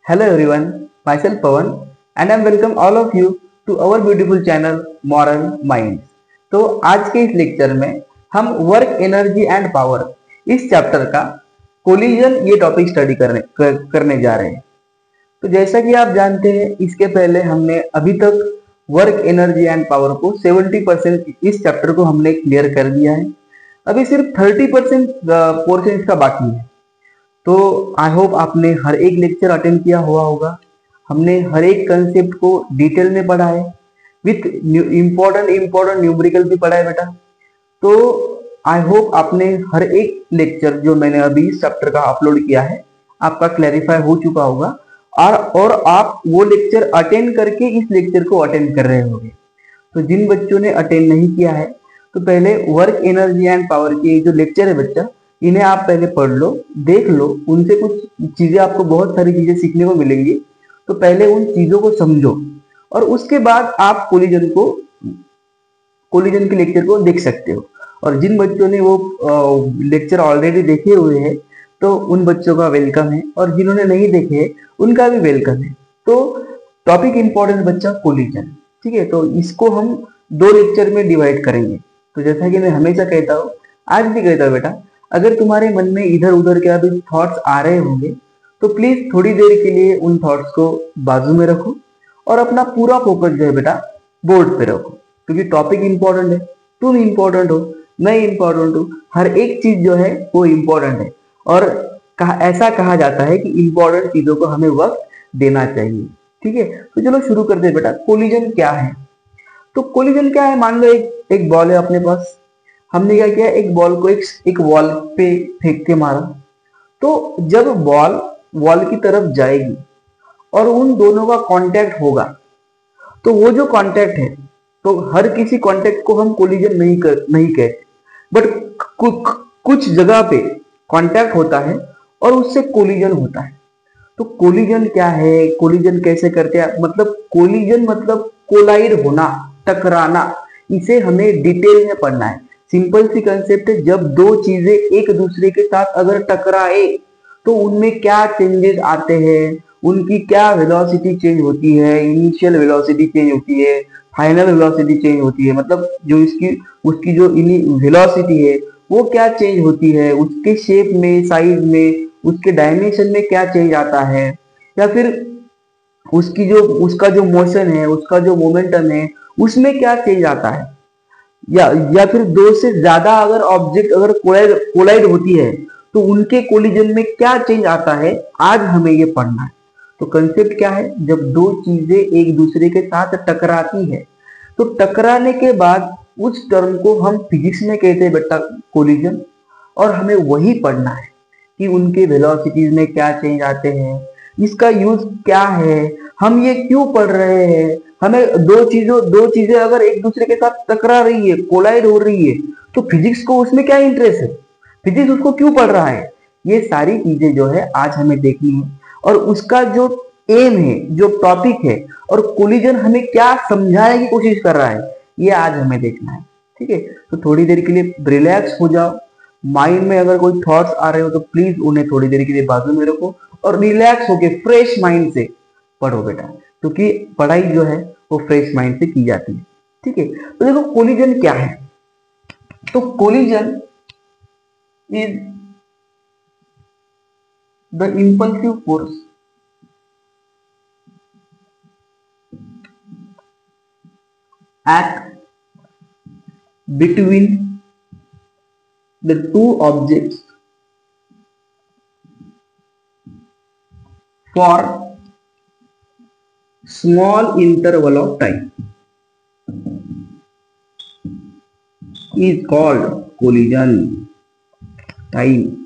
Hello everyone, myself Pawan and I welcome all of you to our beautiful channel Moral Minds। तो आज के इस lecture में हम वर्क एनर्जी एंड पावर इस चैप्टर का कोलिजन ये टॉपिक स्टडी करने जा रहे हैं। तो जैसा कि आप जानते हैं इसके पहले हमने अभी तक वर्क एनर्जी एंड पावर को 70% इस चैप्टर को हमने क्लियर कर दिया है। अभी सिर्फ 30% पोर्शन इसका बाकी है। तो आई होप आपने हर एक लेक्चर अटेंड किया हुआ होगा। हमने हर एक कंसेप्ट को डिटेल में पढ़ा है, विथ इम्पोर्टेंट न्यूमेरिकल भी पढ़ा है बेटा। तो आई होप आपने हर एक लेक्चर जो मैंने अभी इस चैप्टर का अपलोड किया है आपका क्लैरिफाई हो चुका होगा और आप वो लेक्चर अटेंड करके इस लेक्चर को अटेंड कर रहे होंगे। तो जिन बच्चों ने अटेंड नहीं किया है तो पहले वर्क एनर्जी एंड पावर के जो लेक्चर है बच्चा, इन्हें आप पहले पढ़ लो, देख लो, उनसे कुछ चीजें आपको बहुत सारी चीजें सीखने को मिलेंगी। तो पहले उन चीजों को समझो और उसके बाद आप कोलिजन के लेक्चर को देख सकते हो। और जिन बच्चों ने वो लेक्चर ऑलरेडी देखे हुए हैं तो उन बच्चों का वेलकम है, और जिन्होंने नहीं देखे उनका भी वेलकम है। तो टॉपिक इंपॉर्टेंट बच्चा कोलिजन, ठीक है। तो इसको हम 2 लेक्चर में डिवाइड करेंगे। तो जैसा कि मैं हमेशा कहता हूँ, आज भी कहता हूँ बेटा, अगर तुम्हारे मन में इधर उधर के अभी थॉट्स आ रहे होंगे तो प्लीज थोड़ी देर के लिए उन थॉट्स को बाजू में रखो और अपना पूरा फोकस जो है बेटा बोर्ड पे रखो, क्योंकि टॉपिक इंपॉर्टेंट है, तुम इंपॉर्टेंट हो, मैं इंपॉर्टेंट हूँ, हर एक चीज जो है वो इंपॉर्टेंट है। और ऐसा कहा जाता है कि इंपॉर्टेंट चीजों को हमें वक्त देना चाहिए, ठीक है। तो चलो शुरू करते हैं बेटा। कोलिजन क्या है? तो कोलिजन क्या है, मान लो एक बॉल है अपने पास, हमने क्या किया, एक बॉल को एक वॉल पे फेंक के मारा। तो जब बॉल वॉल की तरफ जाएगी और उन दोनों का कांटेक्ट होगा, तो वो जो कांटेक्ट है, तो हर किसी कांटेक्ट को हम कोलिजन नहीं कहते, बट कुछ जगह पे कांटेक्ट होता है और उससे कोलिजन होता है। तो कोलिजन क्या है, कोलिजन कैसे करते हैं, मतलब कोलिजन मतलब कोलाइड होना, टकराना। इसे हमें डिटेल में पढ़ना है। सिंपल सी कंसेप्ट है, जब दो चीजें एक दूसरे के साथ अगर टकराए तो उनमें क्या चेंजेस आते हैं, उनकी क्या वेलोसिटी चेंज होती है, इनिशियल वेलोसिटी चेंज होती है, फाइनल वेलोसिटी चेंज होती है, मतलब जो उसकी जो वेलोसिटी है वो क्या चेंज होती है, उसके शेप में, साइज में, उसके डायमेंशन में क्या चेंज आता है, या फिर उसका जो मोशन है, उसका जो मोमेंटम है, उसमें क्या चेंज आता है, या फिर 2 से ज्यादा अगर ऑब्जेक्ट अगर कोलाइड होती है तो उनके कोलिजन में क्या चेंज आता है, आज हमें ये पढ़ना है। तो कंसेप्ट क्या है, जब 2 चीजें एक दूसरे के साथ टकराती है तो टकराने के बाद उस टर्म को हम फिजिक्स में कहते हैं बेटा कोलिजन, और हमें वही पढ़ना है कि उनके वेलोसिटीज में क्या चेंज आते हैं, इसका यूज क्या है, हम ये क्यों पढ़ रहे हैं। हमें दो चीजें अगर एक दूसरे के साथ टकरा रही है, कोलाइड हो रही है, तो फिजिक्स को उसमें क्या इंटरेस्ट है, फिजिक्स उसको क्यों पढ़ रहा है, ये सारी चीजें जो है आज हमें देखनी है। और उसका जो एम है, जो टॉपिक है, और कोलिजन हमें क्या समझाने की कोशिश कर रहा है, ये आज हमें देखना है, ठीक है। तो थोड़ी देर के लिए रिलैक्स हो जाओ। माइंड में अगर कोई थॉट्स आ रहे हो तो प्लीज उन्हें थोड़ी देर के लिए बाजू में रखो और रिलैक्स होके फ्रेश माइंड से पढ़ो बेटा, क्योंकि पढ़ाई जो है वो फ्रेश माइंड से की जाती है, ठीक है। तो देखो कोलिजन क्या है। तो collision is the impulsive force act between the 2 objects for small interval of time is called collision. Time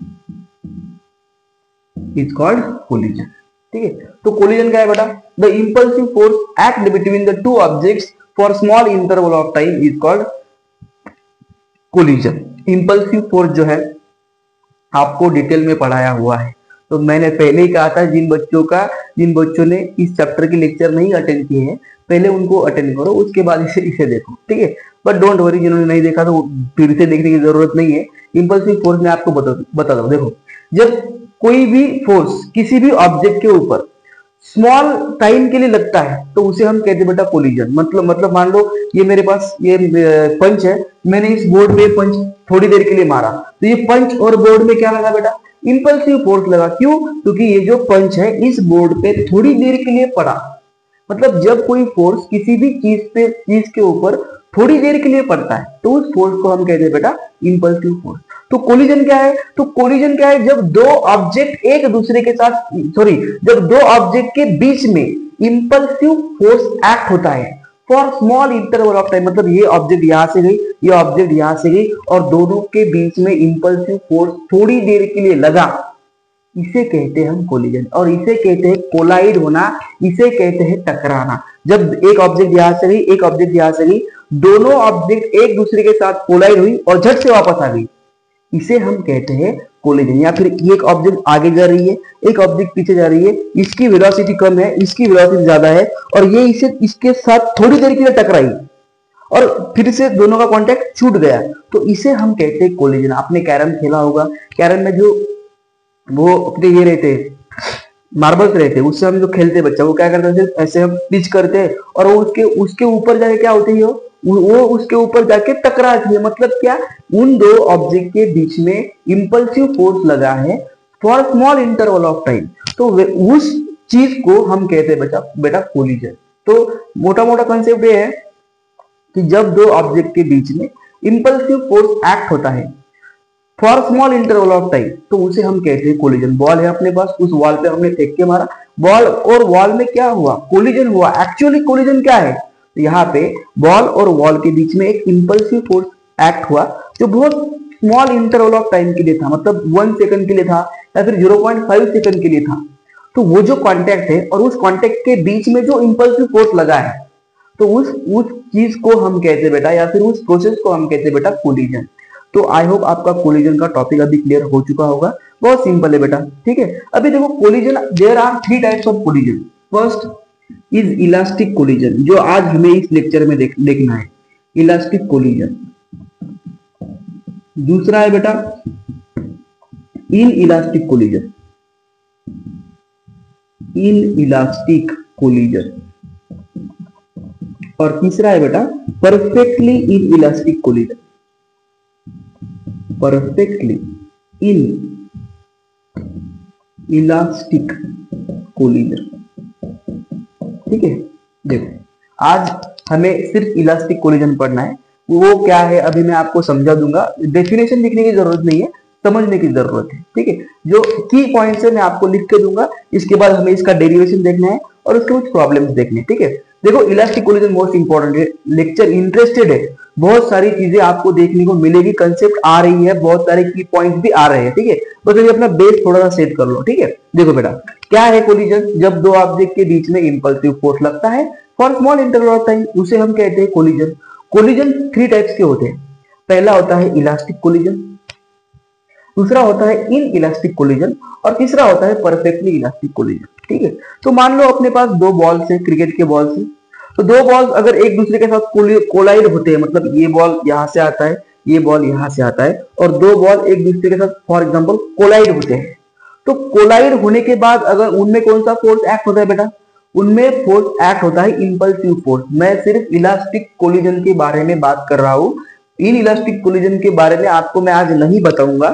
is called collision, ठीक है। तो कोलिजन क्या है बेटा, the impulsive force act between the 2 objects for small interval of time is called collision. Impulsive force जो है आपको detail में पढ़ाया हुआ है। तो मैंने पहले ही कहा था, जिन बच्चों ने इस चैप्टर के लेक्चर नहीं अटेंड किए हैं पहले उनको अटेंड करो, उसके बाद इसे देखो, ठीक है। बट डोंट वरी, जिन्होंने नहीं देखा तो फिर से देखने की जरूरत नहीं है। इंपल्सिव फोर्स में आपको बता दो। देखो, जब कोई भी फोर्स किसी भी ऑब्जेक्ट के ऊपर स्मॉल टाइम के लिए लगता है तो उसे हम कहते हैं बेटा कोलिजन। मतलब मान लो ये मेरे पास ये पंच है, मैंने इस बोर्ड पे पंच थोड़ी देर के लिए मारा, तो ये पंच और बोर्ड में क्या लगा बेटा, इंपल्सिव फोर्स लगा। क्यों? क्योंकि ये जो पंच है इस बोर्ड पे थोड़ी देर के लिए पड़ा। मतलब जब कोई फोर्स किसी भी चीज के ऊपर थोड़ी देर के लिए पड़ता है तो उस फोर्स को हम कहते हैं बेटा इंपल्सिव फोर्स। तो कोलिजन क्या है? तो कोलिजन क्या है? जब दो ऑब्जेक्ट एक दूसरे के साथ जब दो ऑब्जेक्ट के बीच में इंपल्सिव फोर्स एक्ट होता है for small interval of time. मतलब ये ऑब्जेक्ट यहां से गई, ये ऑब्जेक्ट यहां से गई और दोनों के बीच में इंपल्सिव फोर्स थोड़ी देर के लिए लगा, इसे कहते हैं हम कोलिजन। और इसे कहते हैं कोलाइड होना, इसे कहते हैं टकराना। जब एक ऑब्जेक्ट यहां से गई, एक ऑब्जेक्ट यहां से गई, दोनों ऑब्जेक्ट एक दूसरे के साथ कोलाइड हुई और झट से वापस आ गई, इसे हम कहते हैं कोलिजन। या फिर एक ऑब्जेक्ट आगे जा रही है, एक ऑब्जेक्ट पीछे जा रही है, इसकी वेलोसिटी कम है, इसकी वेलोसिटी ज्यादा है और ये इसे इसके साथ थोड़ी देर के लिए टकराई और फिर से दोनों का कांटेक्ट छूट गया, तो इसे हम कहते हैं कोलिजन। आपने कैरम खेला होगा, कैरम में जो वो अपने ये रहते मार्बल्स रहते हैं, उससे हम जो खेलते बच्चा वो क्या करता है, ऐसे हम पिच करते हैं और वो उसके ऊपर जाके क्या होती है, वो उसके ऊपर जाके टकराती है। मतलब क्या, उन दो ऑब्जेक्ट के बीच में इंपल्सिव फोर्स लगा है for small interval of time, तो उस चीज को हम कहते हैं बेटा कोलिजन। तो मोटा मोटा कंसेप्ट ये है कि जब दो ऑब्जेक्ट के बीच में इंपल्सिव फोर्स एक्ट होता है for small interval of time तो उसे हम कहते हैं कोलिजन। बॉल है अपने पास, उस वॉल पे हमने फेंक के मारा, बॉल और वॉल में क्या हुआ, कोलिजन हुआ। एक्चुअली कोलिजन क्या है, तो यहाँ पे बॉल और वॉल के बीच में एक इंपल्सिव फोर्स एक्ट हुआ जो बहुत स्मॉल इंटरवल ऑफ टाइम के लिए था, मतलब 1 सेकंड के लिए था या फिर 0.5 सेकंड के लिए था। तो वो जो कांटेक्ट है और उस कांटेक्ट के बीच में जो इंपल्सिव फोर्स लगा है, तो उस चीज को हम कहते हैं बेटा, या फिर उस प्रोसेस को हम कहते हैं बेटा कोलिजन। तो आई होप आपका कोलिजन का टॉपिक अभी क्लियर हो चुका होगा। बहुत सिंपल है बेटा, ठीक है। अभी देखो collision, there are 3 types of collision. First is elastic collision, जो आज हमें इस लेक्चर में देखना है, इलास्टिक कोलिजन। दूसरा है बेटा in elastic collision, in elastic collision. और तीसरा है बेटा perfectly in elastic collision, perfectly in elastic collision. ठीक है, देखो आज हमें सिर्फ इलास्टिक कोलिजन पढ़ना है। वो क्या है अभी मैं आपको समझा दूंगा, डेफिनेशन लिखने की जरूरत नहीं है, समझने की जरूरत है। ठीक है, जो की पॉइंट्स है मैं आपको लिख के दूंगा, इसके बाद हमें इसका डेरिवेशन देखना है और उसके कुछ प्रॉब्लम्स देखने हैं। ठीक है, देखो इलास्टिक कोलिजन मोस्ट इंपॉर्टेंट है, लेक्चर इंटरेस्टेड है, बहुत सारी चीजें आपको देखने को मिलेगी, कंसेप्ट आ रही है, बहुत सारे की पॉइंट्स भी आ रहे हैं। ठीक है, बस अभी अपना बेस थोड़ा सा सेट कर लो। ठीक है, देखो बेटा क्या है कोलिजन, जब दो ऑब्जेक्ट के बीच में इंपल्सिव फोर्स लगता है for small interval of time, उसे हम कहते हैं कोलिजन। कोलिजन 3 टाइप्स के होते हैं। पहला होता है इलास्टिक कोलिजन, दूसरा होता है इन इलास्टिक कोलिजन और तीसरा होता है परफेक्टली इलास्टिक कोलिजन। ठीक है, तो मान लो अपने पास 2 बॉल्स है, क्रिकेट के बॉल्स है, तो 2 बॉल्स अगर एक दूसरे के साथ कोलाइड होते हैं, मतलब ये बॉल यहां से आता है, ये बॉल यहां से आता है और 2 बॉल एक दूसरे के साथ फॉर एग्जांपल कोलाइड होते हैं, तो कोलाइड होने के बाद अगर उनमें कौन सा फोर्स एक्ट होता है बेटा, उनमें फोर्स एक्ट होता है इंपल्सिव फोर्स। मैं सिर्फ इलास्टिक कोलिजन के बारे में बात कर रहा हूं, इन इलास्टिक कोलिजन के बारे में आपको मैं आज नहीं बताऊंगा,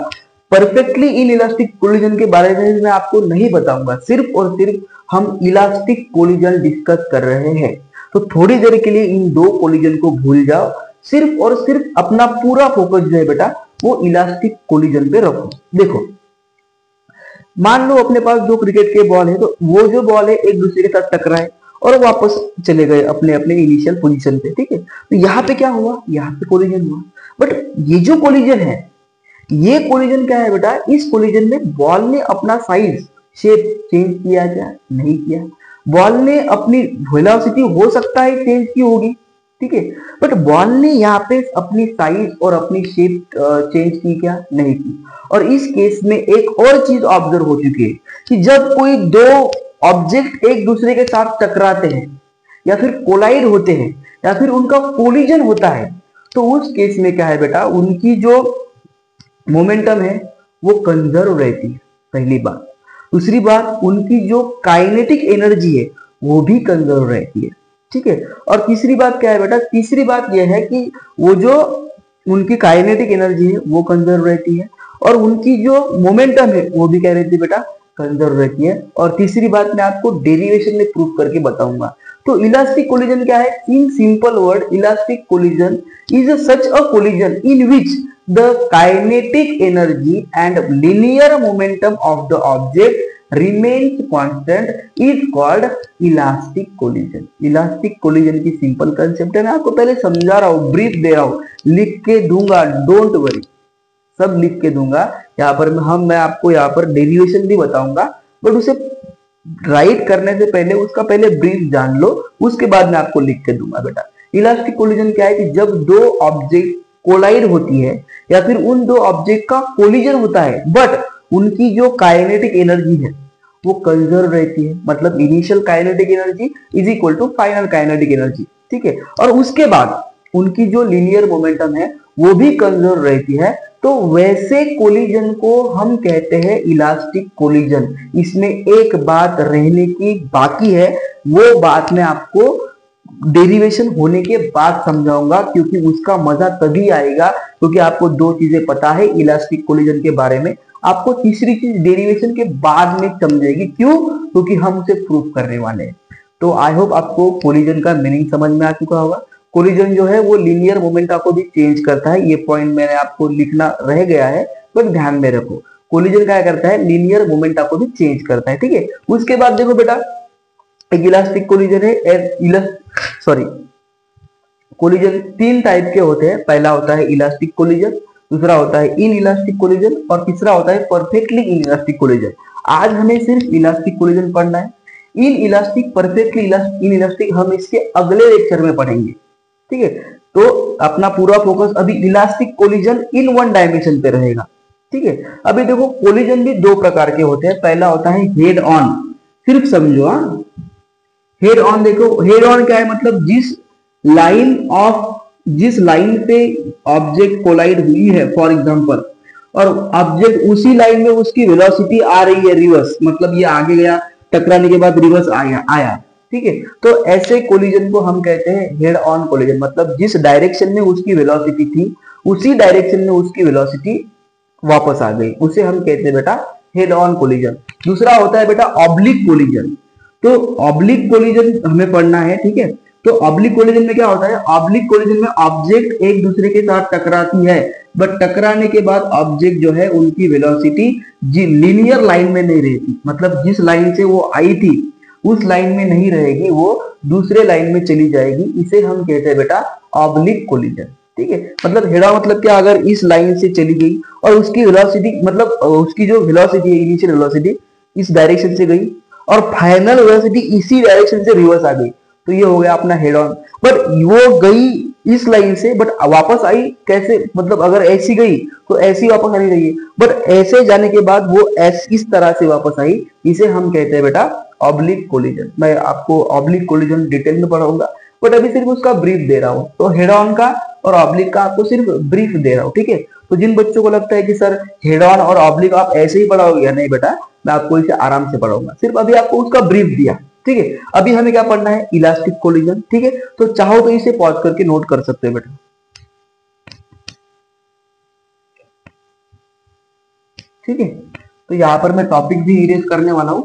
परफेक्टली इन इलास्टिक कोलिजन के बारे में मैं आपको नहीं बताऊंगा। सिर्फ और सिर्फ हम इलास्टिक कोलिजन डिस्कस कर रहे हैं। तो थोड़ी देर के लिए इन 2 कोलिजन को भूल जाओ, सिर्फ और सिर्फ अपना पूरा फोकस जो है बेटा वो इलास्टिक कोलिजन पे रखो। देखो मान लो अपने पास 2 क्रिकेट के बॉल है, तो वो जो बॉल है एक दूसरे के साथ टकराए और वापस चले गए अपने अपने इनिशियल पोजीशन पे। ठीक है, तो यहाँ पे क्या हुआ, यहाँ पे कोलिजन हुआ। बट ये जो कोलिजन है, ये कोलिजन क्या है बेटा, इस कोलिजन में बॉल ने अपना साइज शेप चेंज किया क्या, नहीं किया। बॉल ने अपनी वेलोसिटी हो सकता है चेंज की होगी, ठीक है, बट बॉल ने यहाँ पे अपनी साइज और अपनी शेप चेंज की क्या, नहीं की। और इस केस में एक और चीज ऑब्जर्व हो चुकी है कि जब कोई 2 ऑब्जेक्ट एक दूसरे के साथ टकराते हैं या फिर कोलाइड होते हैं या फिर उनका कोलिजन होता है, तो उस केस में क्या है बेटा, उनकी जो मोमेंटम है वो कंजर्व रहती है, पहली बात। दूसरी बात, उनकी जो काइनेटिक एनर्जी है वो भी कंजर्व रहती है, ठीक है। और तीसरी बात क्या है बेटा, तीसरी बात यह है कि वो जो उनकी काइनेटिक एनर्जी है वो कंजर्व रहती है, और उनकी जो मोमेंटम है वो भी क्या रहती है बेटा, कंजर्व रहती है। और तीसरी बात मैं आपको डेरिवेशन में प्रूव करके बताऊंगा। तो इलास्टिक कोलिजन क्या है, in simple word, elastic collision is such a collision in which the kinetic energy and linear momentum of the object remains constant is called elastic collision. Elastic collision की simple concept है, मैं आपको पहले समझा रहा हूँ, ब्रीफ दे रहा हूँ, लिख के दूंगा, डोंट वरी, सब लिख के दूंगा यहाँ पर। मैं आपको यहाँ पर डेरिवेशन भी बताऊंगा, बट उसे राइट करने से पहले उसका पहले ब्रीफ जान लो, उसके बाद मैं आपको लिख के दूंगा बेटा। इलास्टिक कोलिजन क्या है कि जब दो ऑब्जेक्ट कोलाइड होती है या फिर उन दो ऑब्जेक्ट का कोलिजन होता है, बट उनकी जो काइनेटिक एनर्जी है वो कंजर्व रहती है, मतलब initial kinetic energy is equal to final kinetic energy, ठीक है। और उसके बाद उनकी जो लीनियर मोमेंटम है वो भी कंजर्व रहती है, तो वैसे कोलिजन को हम कहते हैं इलास्टिक कोलिजन। इसमें एक बात रहने की बाकी है, वो बात मैं आपको डेरिवेशन होने के बाद समझाऊंगा, क्योंकि उसका मजा तभी आएगा क्योंकि आपको दो चीजें पता है इलास्टिक कोलिजन के बारे में, आपको तीसरी चीज डेरिवेशन के बाद में समझेगी। क्यों? क्योंकि हम उसे प्रूफ करने वाले हैं। तो आई होप आपको कोलिजन का मीनिंग समझ में आ चुका होगा। कोलिजन जो है वो लीनियर मोमेंटम को भी चेंज करता है, ये पॉइंट मैंने आपको लिखना रह गया है, बट ध्यान में रखो, कोलिजन क्या करता है, लीनियर मोमेंटम को भी चेंज करता है, ठीक है। उसके बाद देखो बेटा, एक इलास्टिक कोलिजन है, सॉरी, कोलिजन तीन टाइप के होते हैं। पहला होता है इलास्टिक कोलिजन, दूसरा होता है इन इलास्टिक कोलिजन, और तीसरा होता है परफेक्टली इन इलास्टिक कोलिजन। आज हमें सिर्फ इलास्टिक कोलिजन पढ़ना है। In elastic, perfectly in elastic हम इसके अगले लेक्चर में पढ़ेंगे, ठीक है। तो अपना पूरा फोकस अभी elastic collision in one dimension पे रहेगा, ठीक है। अभी देखो, कोलिजन भी दो प्रकार के होते हैं। पहला होता है हेड ऑन, सिर्फ समझो, हाँ, हेड ऑन देखो, हेड ऑन क्या है, मतलब जिस लाइन पे ऑब्जेक्ट कोलाइड हुई है फॉर एग्जांपल, और ऑब्जेक्ट उसी लाइन में उसकी वेलोसिटी आ रही है रिवर्स, मतलब ये आगे गया, टकराने के बाद रिवर्स आया, ठीक है। तो ऐसे कोलिजन को हम कहते हैं हेड ऑन कोलिजन, मतलब जिस डायरेक्शन में उसकी वेलोसिटी थी उसी डायरेक्शन में उसकी वेलोसिटी वापस आ गई, उसे हम कहते हैं बेटा हेड ऑन कोलिजन। दूसरा होता है बेटा ऑब्लिक कोलिजन। तो ऑब्लिक कोलिजन हमें पढ़ना है, ठीक है। तो ऑब्लिक कोलिजन में क्या होता है, ऑब्लिक कोलिजन में ऑब्जेक्ट एक दूसरे के साथ टकराती है, बट टकराने के बाद ऑब्जेक्ट जो है उनकी वेलोसिटी लीनियर लाइन में नहीं रहती, मतलब जिस लाइन से वो आई थी उस लाइन में नहीं रहेगी, वो दूसरे लाइन में चली जाएगी, इसे हम कहते हैं बेटा ऑब्लिक कोलिजन, ठीक है। मतलब हेडा मतलब क्या, अगर इस लाइन से चली गई और उसकी वेलोसिटी, मतलब उसकी जो वेलोसिटी है, इनिशियल वेलोसिटी इस डायरेक्शन से गई और फाइनल वेलोसिटी इसी डायरेक्शन से रिवर्स आ गई, तो ये हो गया अपना हेड ऑन। बट वो गई इस लाइन से, बट वापस आई कैसे, मतलब अगर ऐसी गई तो ऐसी वापस आनी चाहिए, बट ऐसे जाने के बाद वो इस तरह से वापस आई, इसे हम कहते हैं बेटा ऑब्लिक कोलिजन। मैं आपको ऑब्लिक कोलिजन डिटेल में पढ़ाऊंगा, बट अभी सिर्फ उसका ब्रीफ दे रहा हूँ। तो हेड ऑन का और ऑब्लिक का आपको सिर्फ ब्रीफ दे रहा हूँ, ठीक है। तो जिन बच्चों को लगता है कि सर हेड ऑन और ऑब्लिक आप ऐसे ही पढ़ाओगे, नहीं बेटा, मैं आपको इसे आराम से पढ़ाऊंगा, सिर्फ अभी आपको उसका ब्रीफ दिया, ठीक है। अभी हमें क्या पढ़ना है, इलास्टिक कोलिजन, ठीक है। तो चाहो तो इसे पॉज करके नोट कर सकते हो बेटा, ठीक है। तो यहां पर मैं टॉपिक भी इरेज करने वाला हूं,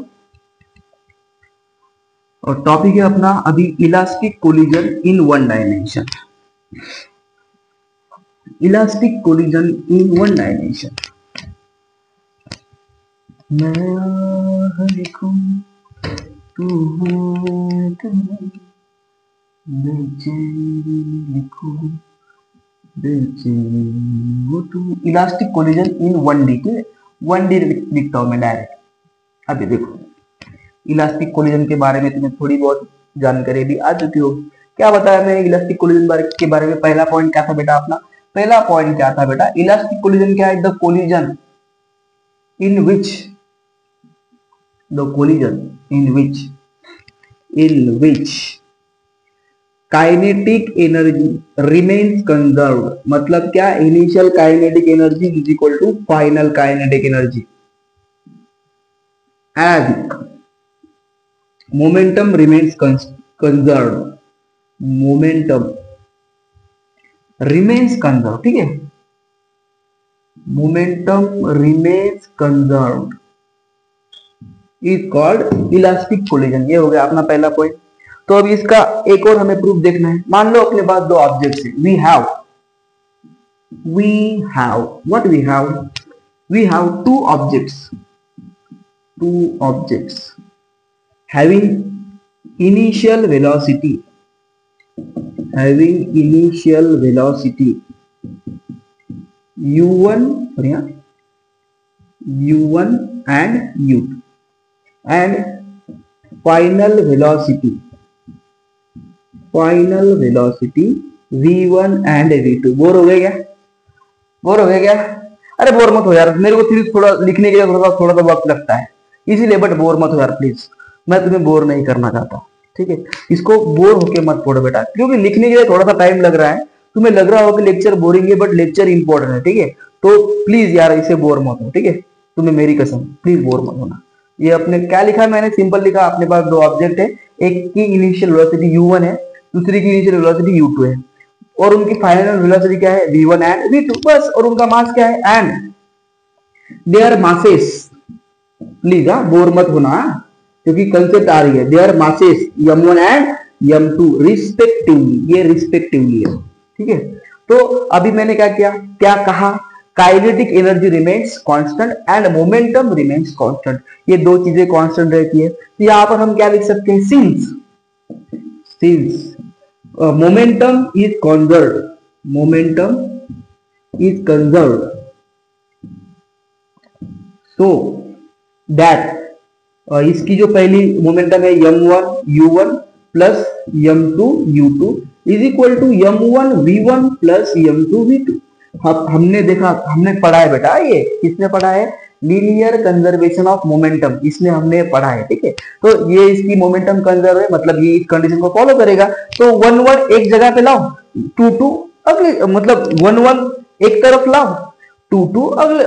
और टॉपिक है अपना अभी elastic collision in one dimension. Elastic collision in one dimension. मैं लिखूं तू इलास्टिक कोलिजन इन 1D, ठीक है। 1D लिखता हूं मैं डायरेक्ट। अभी देखो, इलास्टिक कोलिजन के बारे में तुम्हें थोड़ी बहुत जानकारी भी आ चुकी होगी। क्या बताया मैंने इलास्टिक कोलिजन के बारे में? पहला पॉइंट क्या था बेटा अपना? पहला पॉइंट क्या था बेटा? इलास्टिक कोलिजन क्या है? The collision in which kinetic energy remains conserve. मतलब क्या? Initial kinetic energy is equal to final kinetic energy. as momentum remains conserved, momentum remains conserved, ठीक है, momentum remains conserved is called elastic collision। ये हो गया अपना पहला point. तो अब इसका एक और हमें प्रूफ देखना है। मान लो अपने पास दो ऑब्जेक्ट्स हैं, we have what we have two objects having initial velocity u1 and u2 and final velocity v1 and v2। Bore हो गए क्या? अरे बोर मत हो यार, मेरे को सिर्फ थोड़ा लिखने के लिए थोड़ा सा वक्त लगता है इसीलिए, बट बोर मत हो यार प्लीज, मैं तुम्हें बोर नहीं करना चाहता, ठीक है। इसको बोर होके मत पढ़ो बेटा, क्योंकि लिखने के लिए थोड़ा सा टाइम लग रहा है। तुम्हें लग रहा हो कि लेक्चर बोरिंग है, बट लेक्चर इंपॉर्टेंट है, ठीक है। तो प्लीज यार इसे बोर मत हो, ठीक है, तुम्हें मेरी कसम, प्लीज बोर मत होना। ये अपने क्या लिखा मैंने, सिंपल लिखा, अपने पास दो ऑब्जेक्ट है, एक की इनिशियल वेलोसिटी u1 है, दूसरी की इनिशियल वेलोसिटी u2 है, और उनकी फाइनल वेलोसिटी क्या है, v1 एंड v2, बस। और उनका मास क्या है, and there masses, please bore मत होना, क्योंकि कंसेप्ट आ रही है, there masses m1 and m2 respectively, ये रिस्पेक्टिवली है, ठीक है। तो अभी मैंने क्या कहा, kinetic energy remains constant and momentum remains constant, ये दो चीजें कांस्टेंट रहती है। तो यहां पर हम क्या लिख सकते हैं, since momentum is conserved so that इसकी जो पहली मोमेंटम है m1 u1 plus m2 u2 is equal to m1 v1 plus m2 v2। हमने देखा, हमने पढ़ा है बेटा, ये किसने पढ़ा है, लीनियर कंजर्वेशन ऑफ मोमेंटम, इसमें हमने पढ़ा है, ठीक है। तो ये इसकी मोमेंटम कंजर्व है, मतलब ये इस कंडीशन को फॉलो करेगा। तो 1 1 एक जगह पे लाओ, 2 2 अगले, मतलब 1 1 एक तरफ लाओ, 2 2 अगले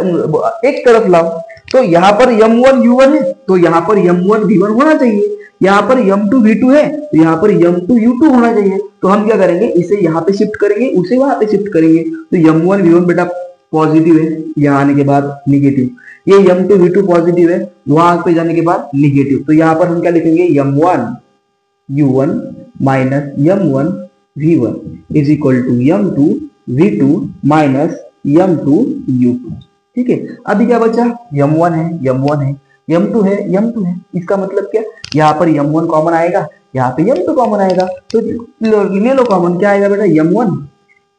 एक तरफ लाओ। तो यहाँ पर m1 u1 है, तो यहाँ पर m1 v1 होना चाहिए, यहाँ पर m2 v2 है, तो यहाँ पर m2 u2 होना चाहिए। तो हम क्या करेंगे, इसे यहाँ पे शिफ्ट करेंगे, उसे वहां पे शिफ्ट करेंगे। तो m1 v1 बेटा पॉजिटिव है, यहाँ आने के बाद निगेटिव, ये m2 v2 पॉजिटिव है, वहां पे जाने के बाद निगेटिव। तो यहाँ पर हम क्या लिखेंगे, m1 u1 minus m1 v1 is equal to m2 v2 minus m2 u2, ठीक है। अभी क्या बचा, m1 है, m2 है, इसका मतलब क्या, यहाँ पर m1 कॉमन आएगा, यहाँ पे m2 कॉमन आएगा, तो ले लो कॉमन, क्या आएगा बेटा, m1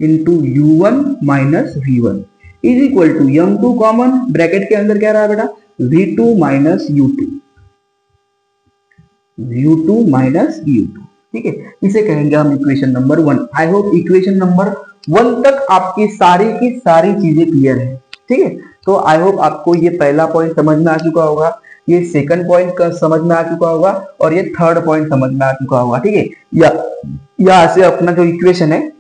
into u1 minus v1 is equal to m2 common, bracket के अंदर क्या रहा बेटा, v2 minus u2 minus u2, ठीक है। इसे कहेंगे हम equation number 1। I hope equation number 1 तक आपकी सारी की सारी चीजें क्लियर है, ठीक है। तो आई होप आपको ये पहला पॉइंट समझ में आ चुका होगा, ये सेकंड पॉइंट समझ में आ चुका होगा, और ये थर्ड पॉइंट समझ में आ चुका होगा, ठीक है। यहाँ से अपना जो इक्वेशन है